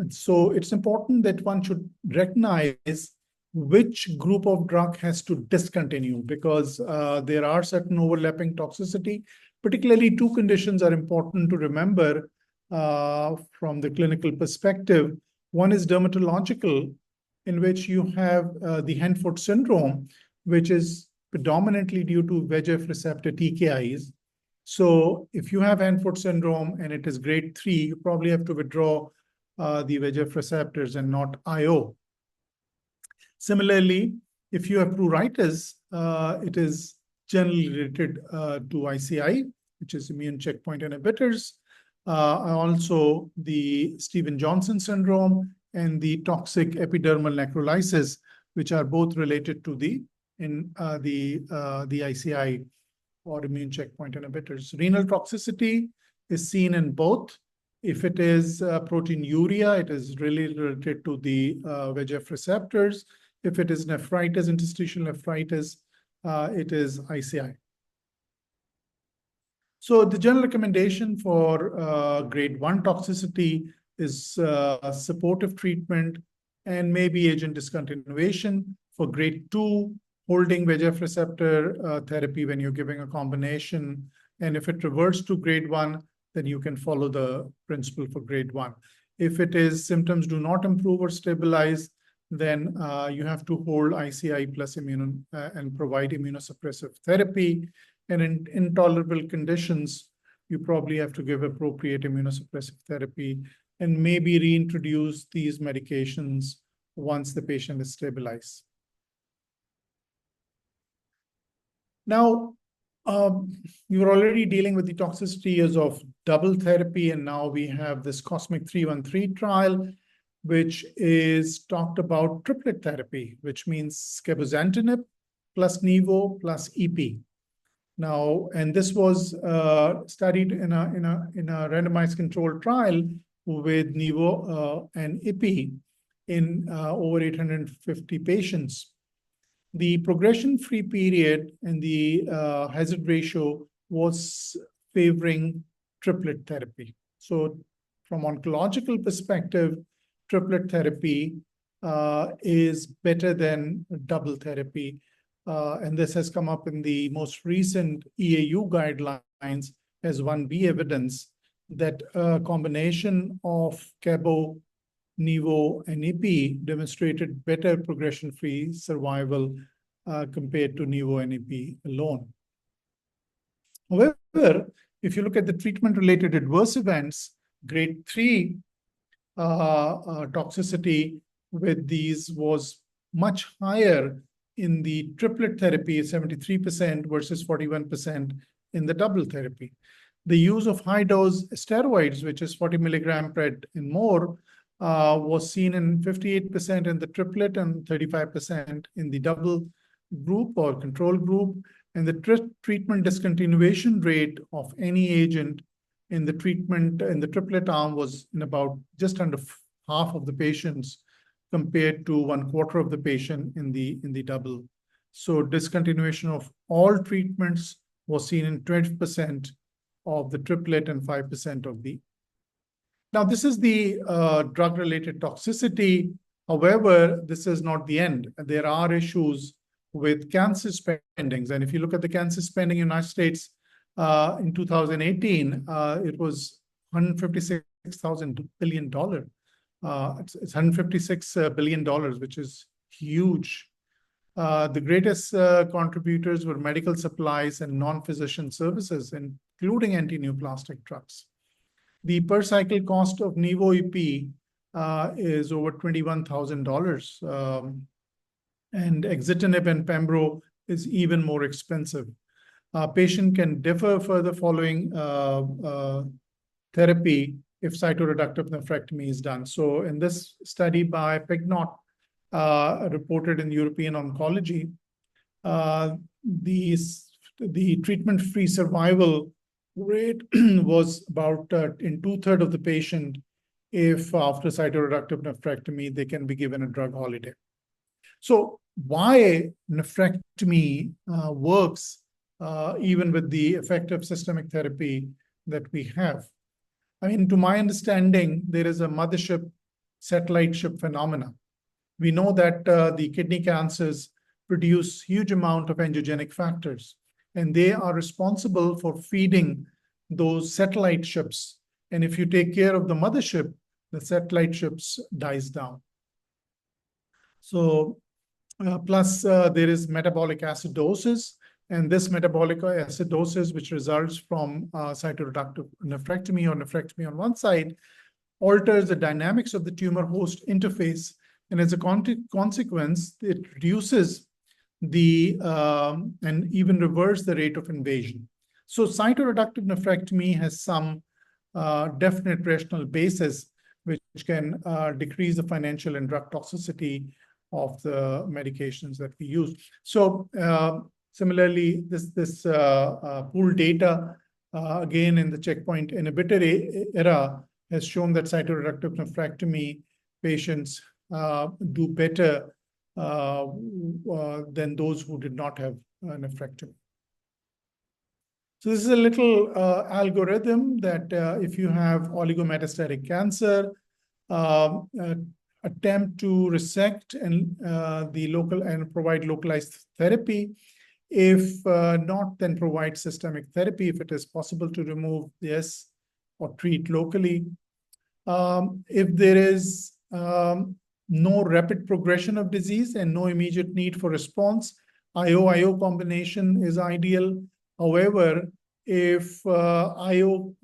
So it's important that one should recognize which group of drug has to discontinue because there are certain overlapping toxicity. Particularly, two conditions are important to remember from the clinical perspective. One is dermatological, in which you have the hand-foot syndrome, which is predominantly due to VEGF receptor TKIs. So if you have hand-foot syndrome and it is grade 3, you probably have to withdraw the VEGF receptors and not IO. Similarly, if you have pruritus, it is generally related to ICI, which is immune checkpoint inhibitors, also the Stevens-Johnson syndrome and the toxic epidermal necrolysis, which are both related to the ICI or immune checkpoint inhibitors. Renal toxicity is seen in both. If it is proteinuria, it is really related to the VEGF receptors. If it is nephritis, interstitial nephritis, it is ICI. So the general recommendation for grade 1 toxicity is supportive treatment and maybe agent discontinuation. For grade 2, holding VEGF receptor therapy when you're giving a combination. And if it reverts to grade 1, then you can follow the principle for grade 1. If it is symptoms do not improve or stabilize, then you have to hold ICI plus immune and provide immunosuppressive therapy. And in intolerable conditions, you probably have to give appropriate immunosuppressive therapy and maybe reintroduce these medications once the patient is stabilized. Now, we were already dealing with the toxicities of double therapy, and now we have this COSMIC 313 trial, which is talked about triplet therapy, which means cabozantinib plus Nivo plus EP. Now, and this was studied in a randomized controlled trial with Nivo and EP in over 850 patients. The progression-free period and the hazard ratio was favoring triplet therapy. So from oncological perspective, triplet therapy is better than double therapy. And this has come up in the most recent EAU guidelines as 1B evidence that a combination of Cabo, Nivo, and Ipi demonstrated better progression-free survival compared to Nivo and Ipi alone. However, if you look at the treatment-related adverse events, grade 3 toxicity with these was much higher in the triplet therapy, 73% versus 41% in the double therapy. The use of high-dose steroids, which is 40 milligram pred and more, was seen in 58% in the triplet and 35% in the double group or control group. And the treatment discontinuation rate of any agent in the treatment in the triplet arm was in about just under half of the patients compared to 1/4 of the patient in the double. So discontinuation of all treatments was seen in 20% of the triplet and 5% of the. Now, this is the drug-related toxicity. However, this is not the end. There are issues with cancer spendings. And if you look at the cancer spending in the United States in 2018, it was $156,000 billion. It's $156 billion, which is huge. The greatest contributors were medical supplies and non-physician services, including anti-neoplastic drugs. The per cycle cost of Nivo-Ipi is over $21,000. And exitinib and pembro is even more expensive. Patient can differ further following therapy if cytoreductive nephrectomy is done. So in this study by Pignot, reported in European Oncology, the treatment-free survival rate was about in 2/3 of the patient if after cytoreductive nephrectomy, they can be given a drug holiday. So why nephrectomy works even with the effective systemic therapy that we have? I mean, to my understanding, there is a mothership satellite ship phenomena. We know that the kidney cancers produce huge amount of angiogenic factors, and they are responsible for feeding those satellite ships. And if you take care of the mothership, the satellite ships dies down. So plus there is metabolic acidosis, and this metabolic acidosis, which results from cytoreductive nephrectomy or nephrectomy on one side, alters the dynamics of the tumor host interface. And as a consequence, it reduces the and even reverse the rate of invasion. So cytoreductive nephrectomy has some definite rational basis, which can decrease the financial and drug toxicity of the medications that we use. So similarly, this pooled data, again, in the checkpoint inhibitor era, has shown that cytoreductive nephrectomy patients do better than those who did not have nephrectomy. So this is a little algorithm that if you have oligometastatic cancer, attempt to resect and the local and provide localized therapy. If not, then provide systemic therapy if it is possible to remove this or treat locally. If there is no rapid progression of disease and no immediate need for response, IO-IO combination is ideal. However, if IO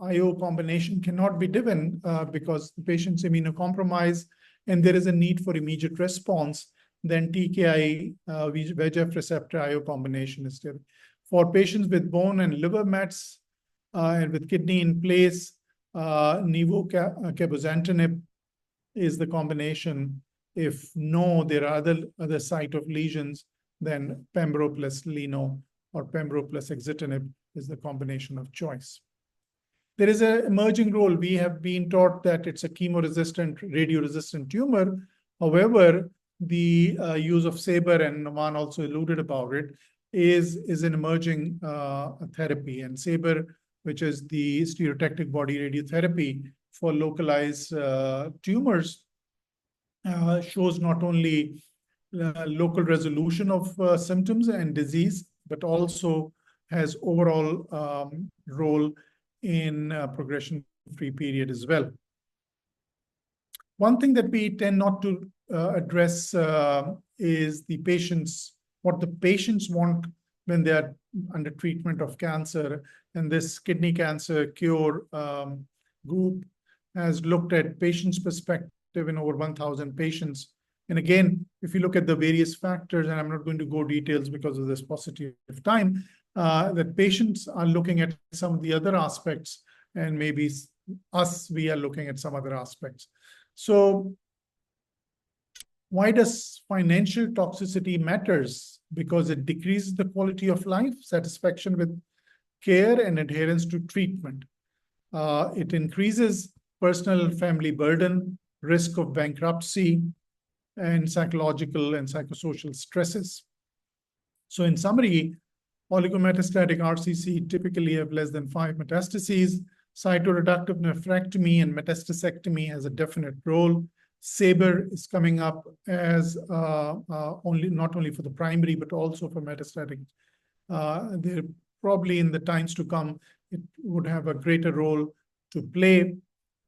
combination cannot be given because the patient's immunocompromised and there is a need for immediate response, then TKI VEGF receptor IO combination is still. For patients with bone and liver mets and with kidney in place, Nivo-cabozantinib is the combination. If no, there are other site of lesions, then pembro plus lino or pembro plus exitinib is the combination of choice. There is an emerging role. We have been taught that it's a chemo-resistant, radio-resistant tumor. However, the use of SABR, and Naman also alluded about it, is an emerging therapy. And SABR, which is the stereotactic body radiotherapy for localized tumors, shows not only local resolution of symptoms and disease, but also has overall role in progression-free period as well. One thing that we tend not to address is the patients, what the patients want when they are under treatment of cancer. And this kidney cancer cure group has looked at patients' perspective in over 1,000 patients. And again, if you look at the various factors, and I'm not going to go details because of this paucity of time, that patients are looking at some of the other aspects, and maybe we are looking at some other aspects. So why does financial toxicity matters? Because it decreases the quality of life, satisfaction with care, and adherence to treatment. It increases personal and family burden, risk of bankruptcy, and psychological and psychosocial stresses. So in summary, oligometastatic RCC typically have less than 5 metastases. Cytoreductive nephrectomy and metastasectomy has a definite role. SABR is coming up as not only for the primary, but also for metastatic. There probably in the times to come, it would have a greater role to play.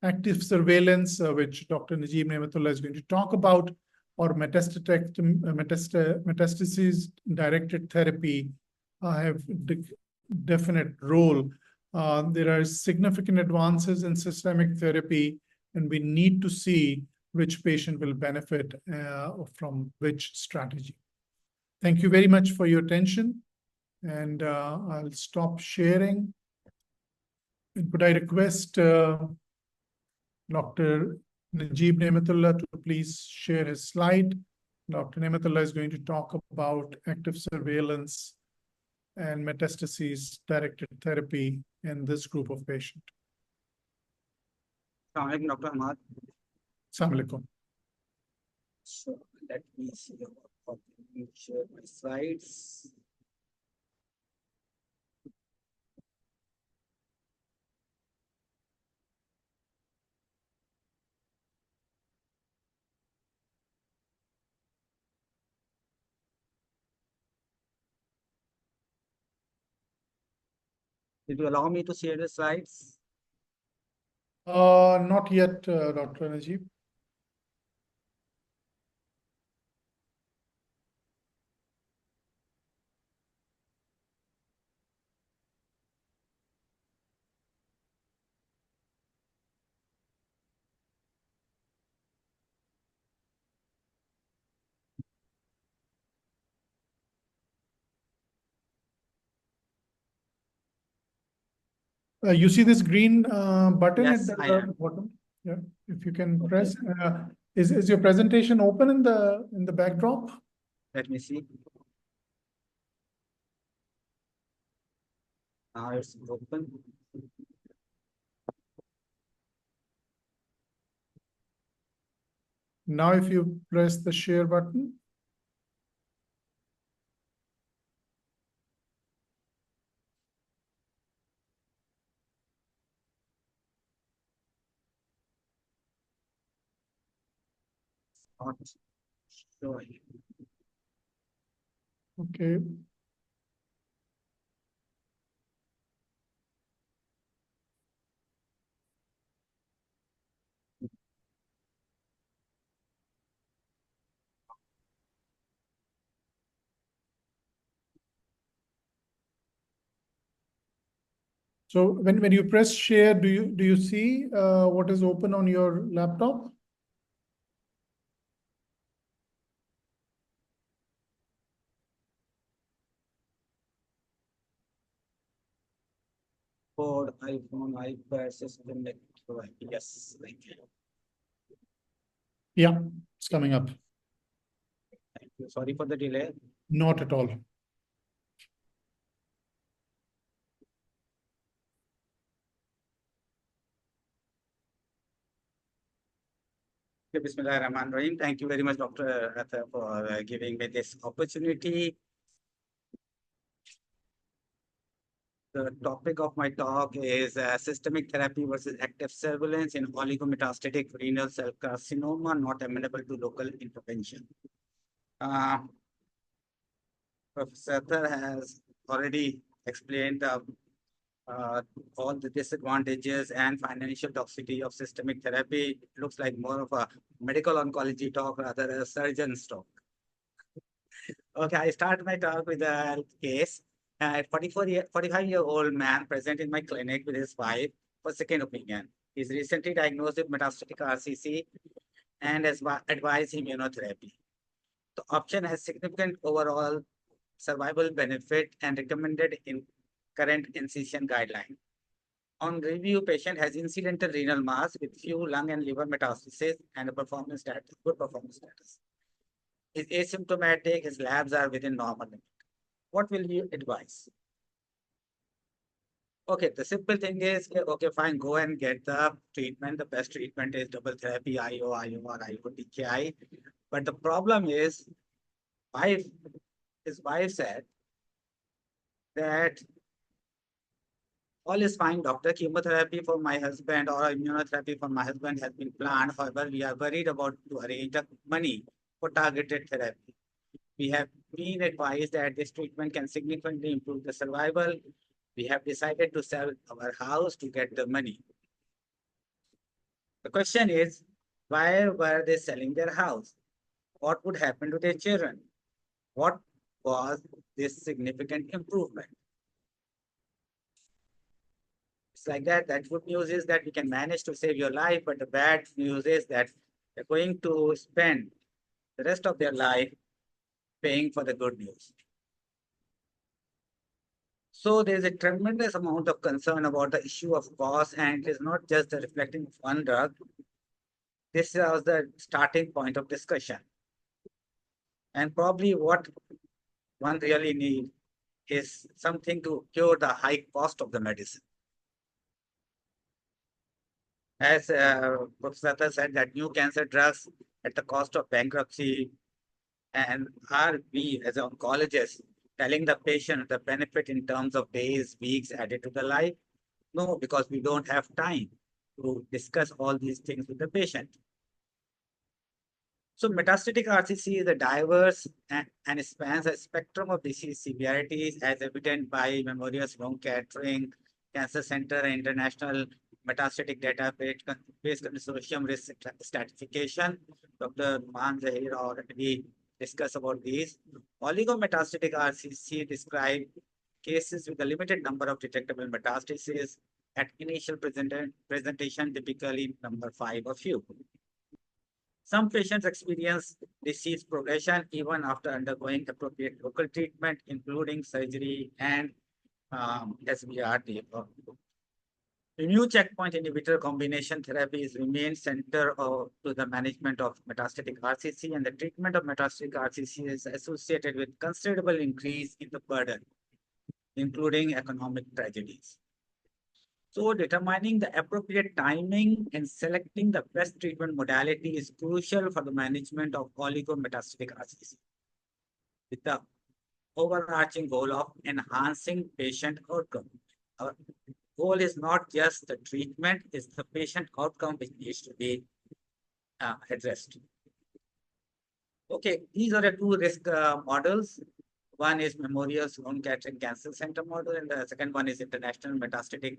Active surveillance, which Dr. Najib Nematullah is going to talk about, or metastasis-directed therapy have definite role. There are significant advances in systemic therapy, and we need to see which patient will benefit from which strategy. Thank you very much for your attention, and I'll stop sharing. And could I request Dr. Najib Nematullah to please share his slide. Dr. Nematullah is going to talk about active surveillance and metastases-directed therapy in this group of patients. Assalamu alaikum, Dr. Ahmad. Assalamu alaikum. So let me see how to share my slides. Did you allow me to share the slides? Not yet, Dr. Najib. You see this green button Yes, at I the am. bottom? Yeah, if you can press. Is your presentation open in the backdrop? Let me see. Now it's open. Now, if you press the share button. Not showing. Okay. So when you press share, do you see what is open on your laptop? For iPhone, iPad, system, yes. Yeah, it's coming up. Thank you. Sorry for the delay. Not at all. Bismillahirrahmanirrahim. Thank you very much, Dr. Atta, for giving me this opportunity. The topic of my talk is systemic therapy versus active surveillance in oligometastatic renal cell carcinoma not amenable to local intervention. Professor Sattar has already explained all the disadvantages and financial toxicity of systemic therapy. It looks like more of a medical oncology talk rather than a surgeon's talk. Okay, I start my talk with a case. A 45-year-old man present in my clinic with his wife for second opinion. He's recently diagnosed with metastatic RCC and has advised immunotherapy. The option has significant overall survival benefit and recommended in current NCCN guideline. On review, patient has incidental renal mass with few lung and liver metastases and a performance status, good performance status. Is asymptomatic, his labs are within normal limit. What will you advise? Okay, the simple thing is, okay, fine, go and get the treatment. The best treatment is double therapy, IO, or IO TKI. But the problem is, his wife said that all is fine, doctor. Chemotherapy for my husband or immunotherapy for my husband has been planned. However, we are worried about to arrange the money for targeted therapy. We have been advised that this treatment can significantly improve the survival. We have decided to sell our house to get the money. The question is, why were they selling their house? What would happen to their children? What was this significant improvement? It's like that. That good news is that we can manage to save your life, but the bad news is that they're going to spend the rest of their life paying for the good news. So there's a tremendous amount of concern about the issue of cost, and it is not just the reflecting of one drug. This was the starting point of discussion. And probably what one really needs is something to cure the high cost of the medicine. As Professor Sattar said, that new cancer drugs at the cost of bankruptcy, and are we as oncologists telling the patient the benefit in terms of days, weeks added to the life? No, because we don't have time to discuss all these things with the patient. So metastatic RCC is a diverse and spans a spectrum of disease severities as evident by Memorial Sloan Kettering Cancer Center and International Metastatic Database Consortium Risk Stratification. Dr. Numan Zahir already discussed about these. Oligometastatic RCC describe cases with a limited number of detectable metastases at initial presentation, typically number 5 or few. Some patients experience disease progression even after undergoing appropriate local treatment, including surgery and SBRT. Immune checkpoint inhibitor combination therapies remain center to the management of metastatic RCC, and the treatment of metastatic RCC is associated with considerable increase in the burden, including economic tragedies. So determining the appropriate timing and selecting the best treatment modality is crucial for the management of oligometastatic RCC, with the overarching goal of enhancing patient outcome. Our goal is not just the treatment, it's the patient outcome which needs to be addressed. Okay, these are the two risk models. One is Memorial Sloan Kettering Cancer Center model, and the second one is International Metastatic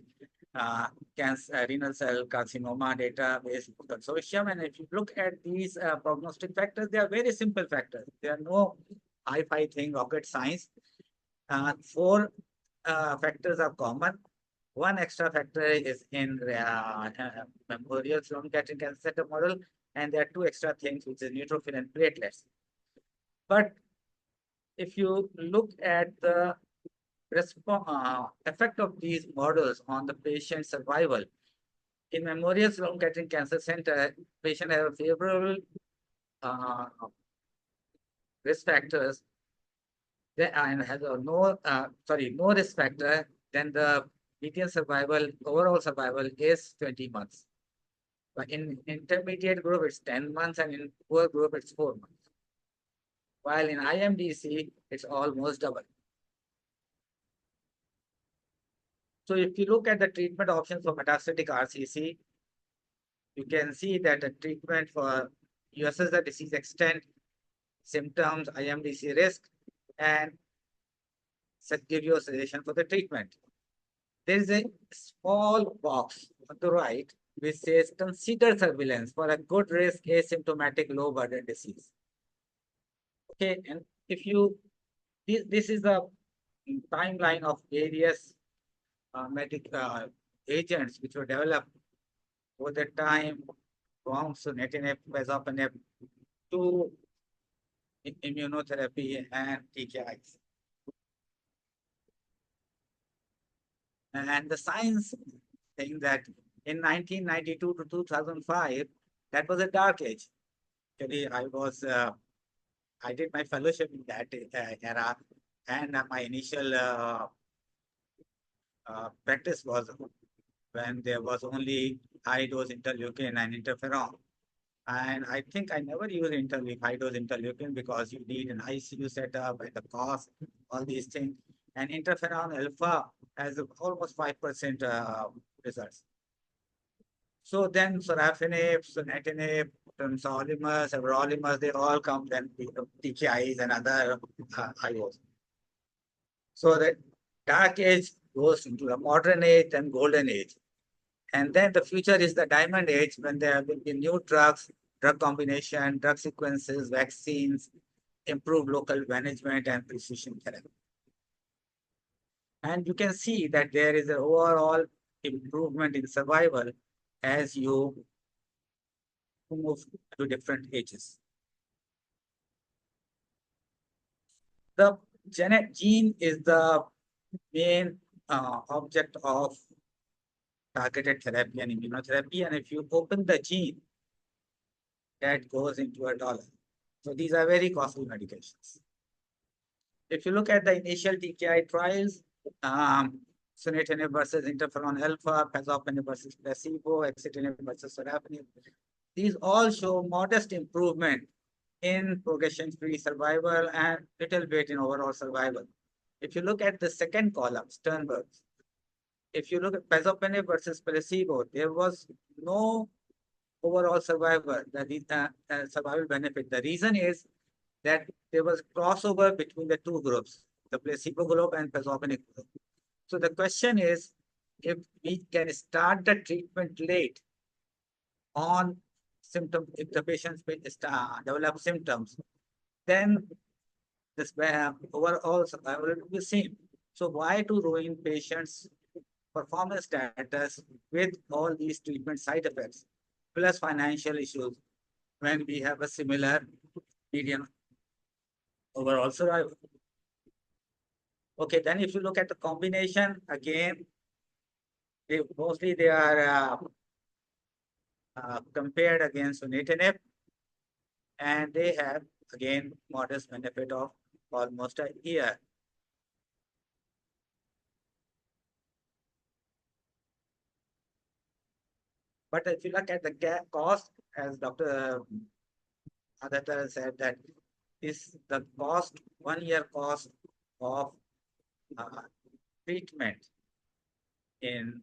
Renal Cell Carcinoma Database Consortium. And if you look at these prognostic factors, they are very simple factors. There are no hi-fi thing, rocket science. 4 factors are common. One extra factor is in Memorial Sloan Kettering Cancer Center model, and there are 2 extra things, which is neutrophil and platelets. But if you look at the effect of these models on the patient survival, in Memorial Sloan Kettering Cancer Center, patient have favorable risk factors and has no risk factor, then the median survival, overall survival is 20 months. But in intermediate group, it's 10 months, and in poor group, it's 4 months. While in IMDC, it's almost double. So if you look at the treatment options for metastatic RCC, you can see that the treatment for you assess the disease extent, symptoms, IMDC risk, and give you a suggestion for the treatment. There is a small box on the right which says consider surveillance for a good risk asymptomatic low burden disease. Okay, and if you this is the timeline of various agents which were developed over the time from sunitinib, pazopanib to immunotherapy and TKIs. And the science saying that in 1992 to 2005, that was a dark age. Actually, I did my fellowship in that era, and my initial practice was when there was only high dose interleukin and interferon. And I think I never used high dose interleukin because you need an ICU setup and the cost, all these things. And interferon alpha has almost 5% results. So then sorafenib, sunitinib, temsirolimus, everolimus, they all come then TKIs and other IOs. So the dark age goes into the modern age and golden age. And then the future is the diamond age when there will be new drugs, drug combination, drug sequences, vaccines, improved local management and precision therapy. And you can see that there is an overall improvement in survival as you move to different ages. The gene is the main object of targeted therapy and immunotherapy. And if you open the gene, that goes into $1. So these are very costly medications. If you look at the initial TKI trials, sunitinib versus interferon alpha, pazopanib versus placebo, axitinib versus sorafenib, these all show modest improvement in progression-free survival and little bit in overall survival. If you look at the second column, Sternberg's, if you look at pazopanib versus placebo, there was no overall survival, survival benefit. The reason is that there was crossover between the two groups, the placebo group and pazopanib group. So the question is, if we can start the treatment late on symptom, if the patients develop symptoms, then this overall survival will be the same. So why to ruin patients' performance status with all these treatment side effects, plus financial issues, when we have a similar median overall survival? Okay, then if you look at the combination, again, mostly they are compared against sunitinib, and they have, again, modest benefit of almost a year. But if you look at the cost, as Dr. Aditya said, that is the cost, 1 year cost of treatment in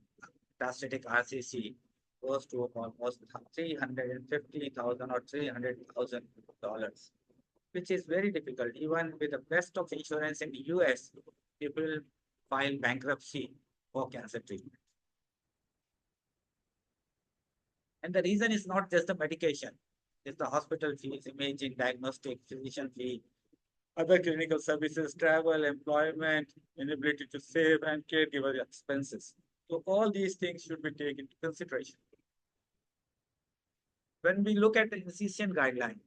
metastatic RCC goes to almost $350,000 or $300,000, which is very difficult. Even with the best of insurance in the US, people file bankruptcy for cancer treatment. And the reason is not just the medication, it's the hospital fees, imaging, diagnostic, physician fee, other clinical services, travel, employment, inability to save, and caregiver expenses. So all these things should be taken into consideration. When we look at the NCCN guideline,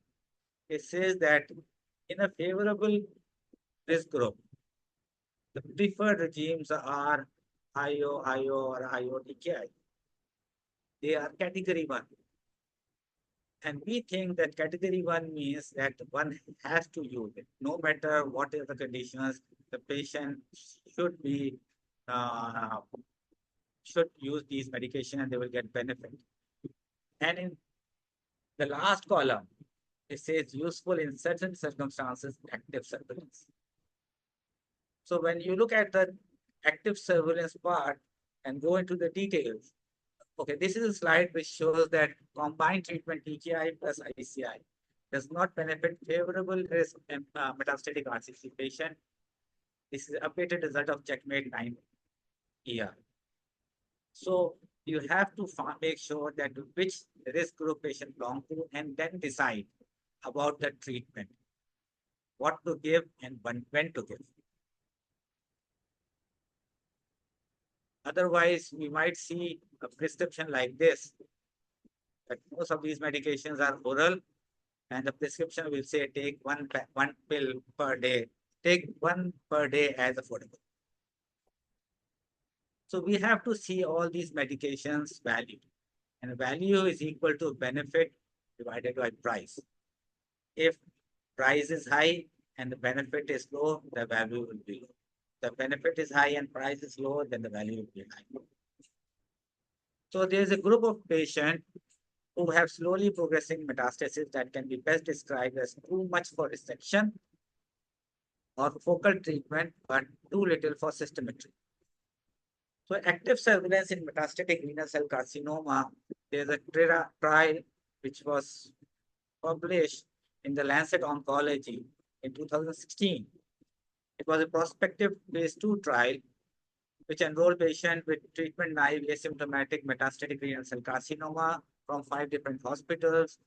it says that in a favorable risk group, the preferred regimes are IO, or IO-TKI. They are category 1. And we think that category 1 means that one has to use it. No matter what are the conditions, the patient should use these medications and they will get benefit. And in the last column, it says useful in certain circumstances, active surveillance. So when you look at the active surveillance part, and go into the details. Okay, this is a slide which shows that combined treatment TKI plus ICI does not benefit favorable risk in metastatic RCC patient. This is updated result of Checkmate 9ER. So you have to make sure that which risk group patient belong to, and then decide about the treatment, what to give and when to give. Otherwise, we might see a prescription like this, that most of these medications are oral, and the prescription will say take one pill per day, take one per day as affordable. So we have to see all these medications value, and value is equal to benefit divided by price. If price is high and the benefit is low, the value will be low. The benefit is high and price is low, then the value will be high. So there is a group of patients who have slowly progressing metastasis that can be best described as too much for resection or focal treatment, but too little for systemic treatment. So active surveillance in metastatic renal cell carcinoma, there's a trial which was published in the Lancet Oncology in 2016. It was a prospective phase 2 trial which enrolled patients with treatment-naive asymptomatic metastatic renal cell carcinoma from 5 different hospitals.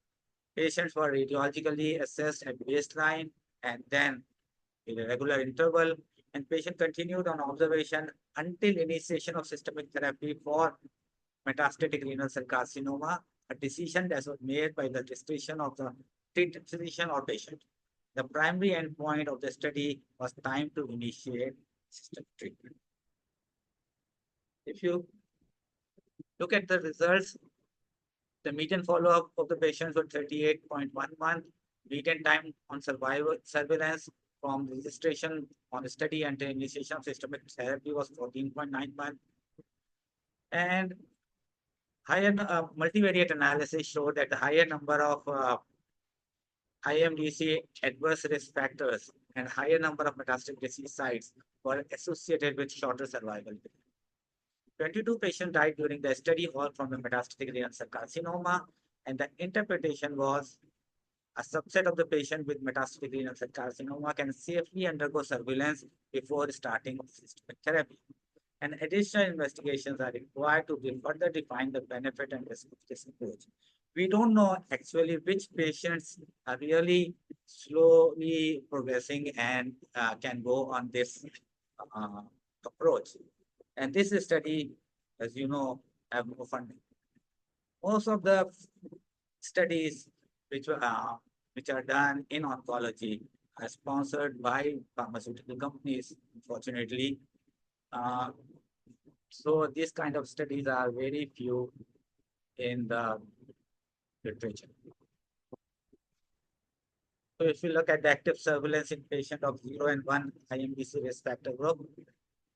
Patients were radiologically assessed at baseline and then in a regular interval, and patient continued on observation until initiation of systemic therapy for metastatic renal cell carcinoma, a decision that was made by the discretion of the treated physician or patient. The primary endpoint of the study was time to initiate systemic treatment. If you look at the results, the median follow-up of the patients was 38.1 months. Median time on surveillance from registration on the study until initiation of systemic therapy was 14.9 months. And higher multivariate analysis showed that the higher number of IMDC adverse risk factors and higher number of metastatic disease sites were associated with shorter survival. 22 patients died during the study, all from the metastatic renal cell carcinoma, and the interpretation was a subset of the patient with metastatic renal cell carcinoma can safely undergo surveillance before starting systemic therapy. And additional investigations are required to further define the benefit and risk of this approach. We don't know actually which patients are really slowly progressing and can go on this approach. And this study, as you know, have no funding. Most of the studies which are done in oncology are sponsored by pharmaceutical companies, unfortunately. So these kind of studies are very few in the literature. So if you look at the active surveillance in patient of 0 and 1 IMDC risk factor group,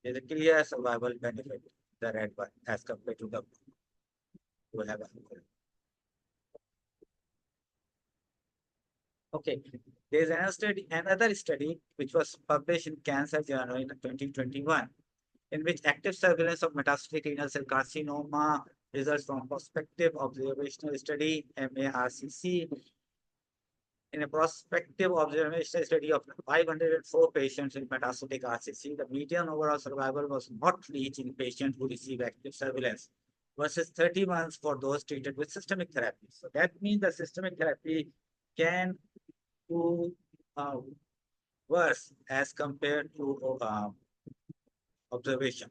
there's a clear survival benefit, the red one, as compared to the who have alcohol. Okay, there's another study which was published in Cancer Journal in 2021, in which active surveillance of metastatic renal cell carcinoma results from prospective observational study, MARCC. In a prospective observational study of 504 patients in metastatic RCC, the median overall survival was not reached in patients who receive active surveillance versus 30 months for those treated with systemic therapy. So that means the systemic therapy can do worse as compared to observation.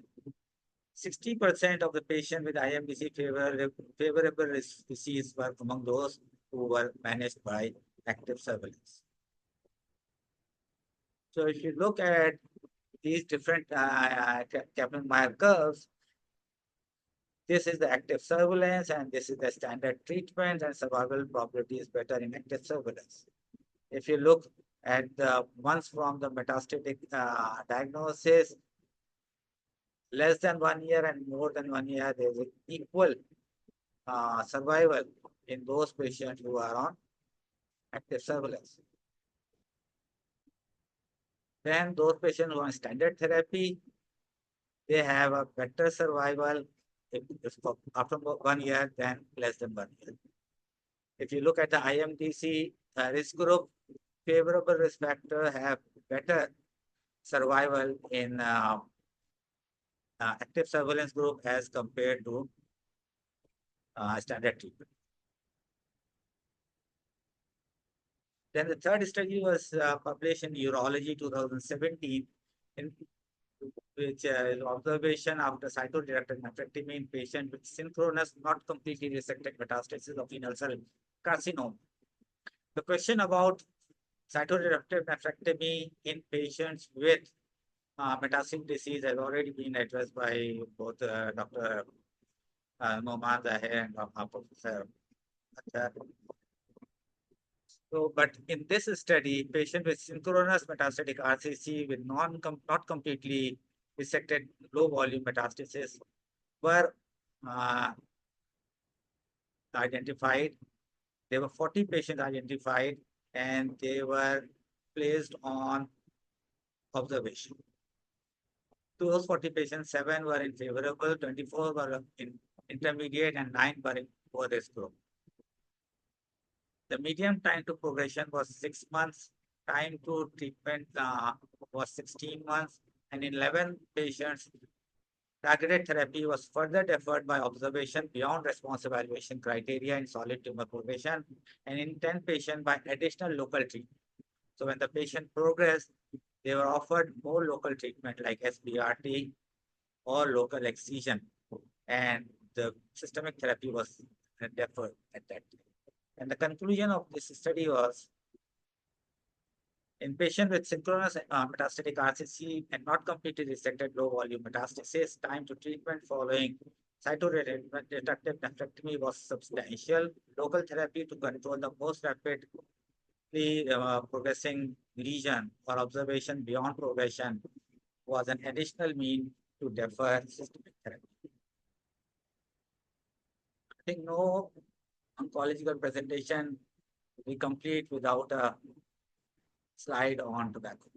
60% of the patients with IMDC favorable disease were among those who were managed by active surveillance. So if you look at these different Kaplan-Meier curves, this is the active surveillance and this is the standard treatment, and survival probability is better in active surveillance. If you look at the ones from the metastatic diagnosis, less than 1 year and more than 1 year, there is equal survival in those patients who are on active surveillance. Then those patients who are on standard therapy, they have a better survival after 1 year than less than 1 year. If you look at the IMDC risk group, favorable risk factor have better survival in active surveillance group as compared to standard treatment. Then the third study was published in Urology 2017, in which is observation after cytoreductive nephrectomy in patient with synchronous, not completely resected metastasis of renal cell carcinoma. The question about cytoreductive nephrectomy in patients with metastatic disease has already been addressed by both Dr. Noman Zahir and Professor Akhtar. So, but in this study, patient with synchronous metastatic RCC with not completely resected low volume metastasis were identified. There were 40 patients identified and they were placed on observation. To those 40 patients, 7 were in favorable, 24 were in intermediate, and 9 were in poor risk group. The median time to progression was 6 months, time to treatment was 16 months, and in 11 patients, targeted therapy was further deferred by observation beyond response evaluation criteria in solid tumor progression, and in 10 patients by additional local treatment. So when the patient progressed, they were offered more local treatment like SBRT or local excision, and the systemic therapy was deferred at that time. And the conclusion of this study was, in patients with synchronous metastatic RCC and not completely resected low volume metastasis, time to treatment following cytoreductive nephrectomy was substantial. Local therapy to control the most rapidly progressing lesion or observation beyond progression was an additional mean to defer systemic therapy. I think no oncological presentation will be complete without a slide on tobacco.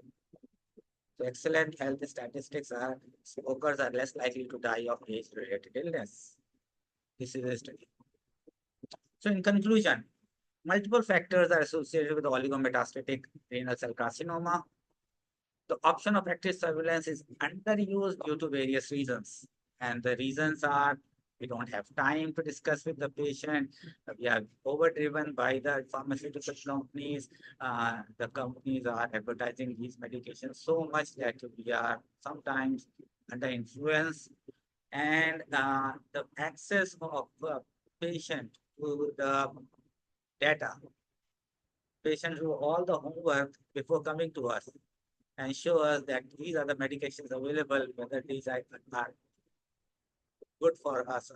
So excellent health statistics are smokers are less likely to die of age-related illness. This is a study. So in conclusion, multiple factors are associated with oligometastatic renal cell carcinoma. The option of active surveillance is underused due to various reasons. And the reasons are, we don't have time to discuss with the patient. We are overdriven by the pharmaceutical companies. The companies are advertising these medications so much that we are sometimes under influence. And the access of the patient to the data. Patients do all the homework before coming to us and show us that these are the medications available, whether these are good for us.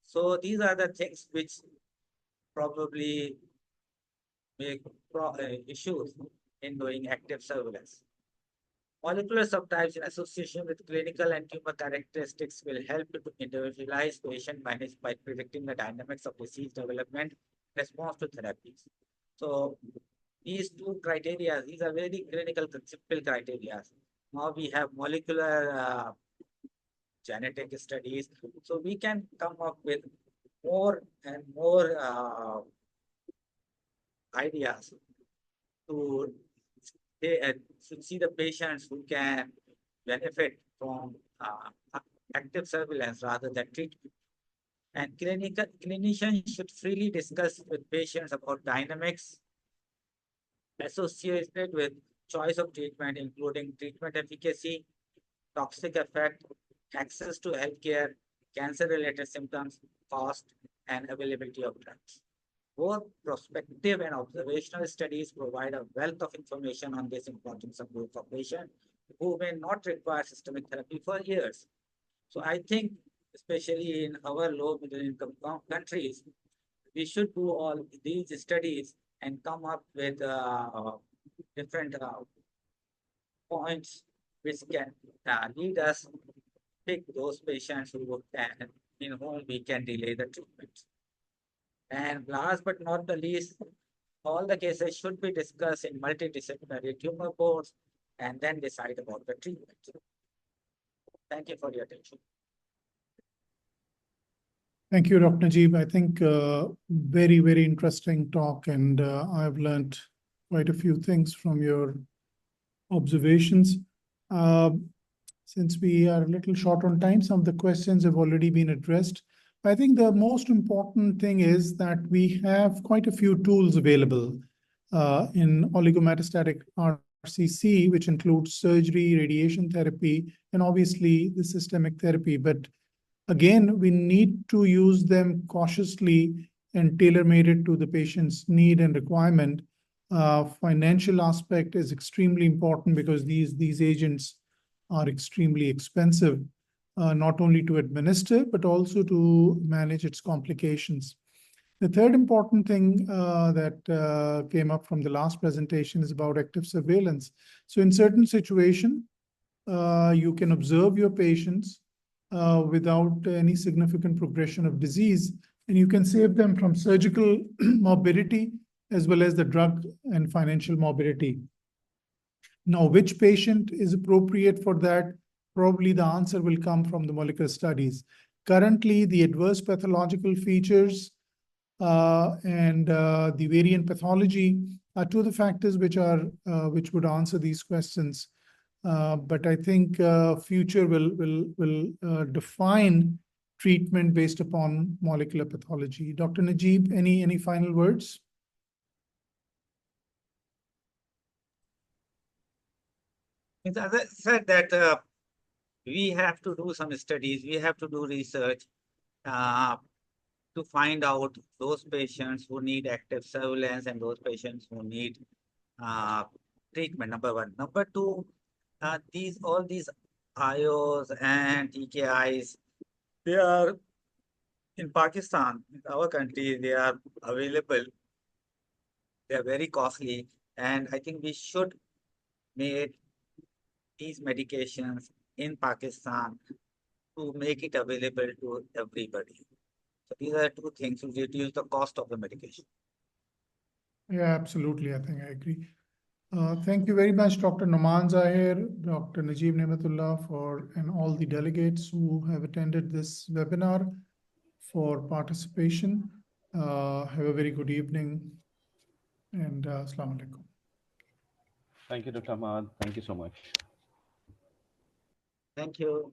So these are the things which probably make issues in doing active surveillance. Molecular subtypes in association with clinical and tumor characteristics will help you to individualize patient management by predicting the dynamics of disease development response to therapies. So these two criteria, these are very clinical conceptual criteria. Now we have molecular genetic studies, so we can come up with more and more ideas to see the patients who can benefit from active surveillance rather than treatment. And clinicians should freely discuss with patients about dynamics associated with choice of treatment, including treatment efficacy, toxic effect, access to healthcare, cancer-related symptoms, cost, and availability of drugs. Both prospective and observational studies provide a wealth of information on this important subgroup of patients who may not require systemic therapy for years. So I think, especially in our low middle income countries, we should do all these studies and come up with different points which can lead us pick those patients who can, in whom we can delay the treatment. And last but not the least, all the cases should be discussed in multidisciplinary tumor boards and then decide about the treatment. Thank you for your attention. Thank you, Dr. Najib. I think very, very interesting talk, and I've learned quite a few things from your observations. Since we are a little short on time, some of the questions have already been addressed. I think the most important thing is that we have quite a few tools available in oligometastatic RCC, which includes surgery, radiation therapy, and obviously the systemic therapy. But again, we need to use them cautiously and tailor-made it to the patient's need and requirement. Financial aspect is extremely important because these agents are extremely expensive, not only to administer, but also to manage its complications. The third important thing that came up from the last presentation is about active surveillance. So in certain situations, you can observe your patients without any significant progression of disease, and you can save them from surgical morbidity as well as the drug and financial morbidity. Now, which patient is appropriate for that? Probably the answer will come from the molecular studies. Currently, the adverse pathological features and the variant pathology are two of the factors which would answer these questions. But I think future will define treatment based upon molecular pathology. Dr. Najib, any final words? As I said that we have to do some studies, we have to do research to find out those patients who need active surveillance and those patients who need treatment, number one. Number two, all these IOs and TKIs, they are in Pakistan, in our country, they are available. They are very costly, and I think we should make these medications in Pakistan to make it available to everybody. So these are two things to reduce the cost of the medication. Yeah, absolutely. I think I agree. Thank you very much, Dr. Noman Zahir, Dr. Najib Nematullah, and all the delegates who have attended this webinar for participation. Have a very good evening, and Assalamu alaikum. Thank you, Dr. Ahmad. Thank you so much. Thank you.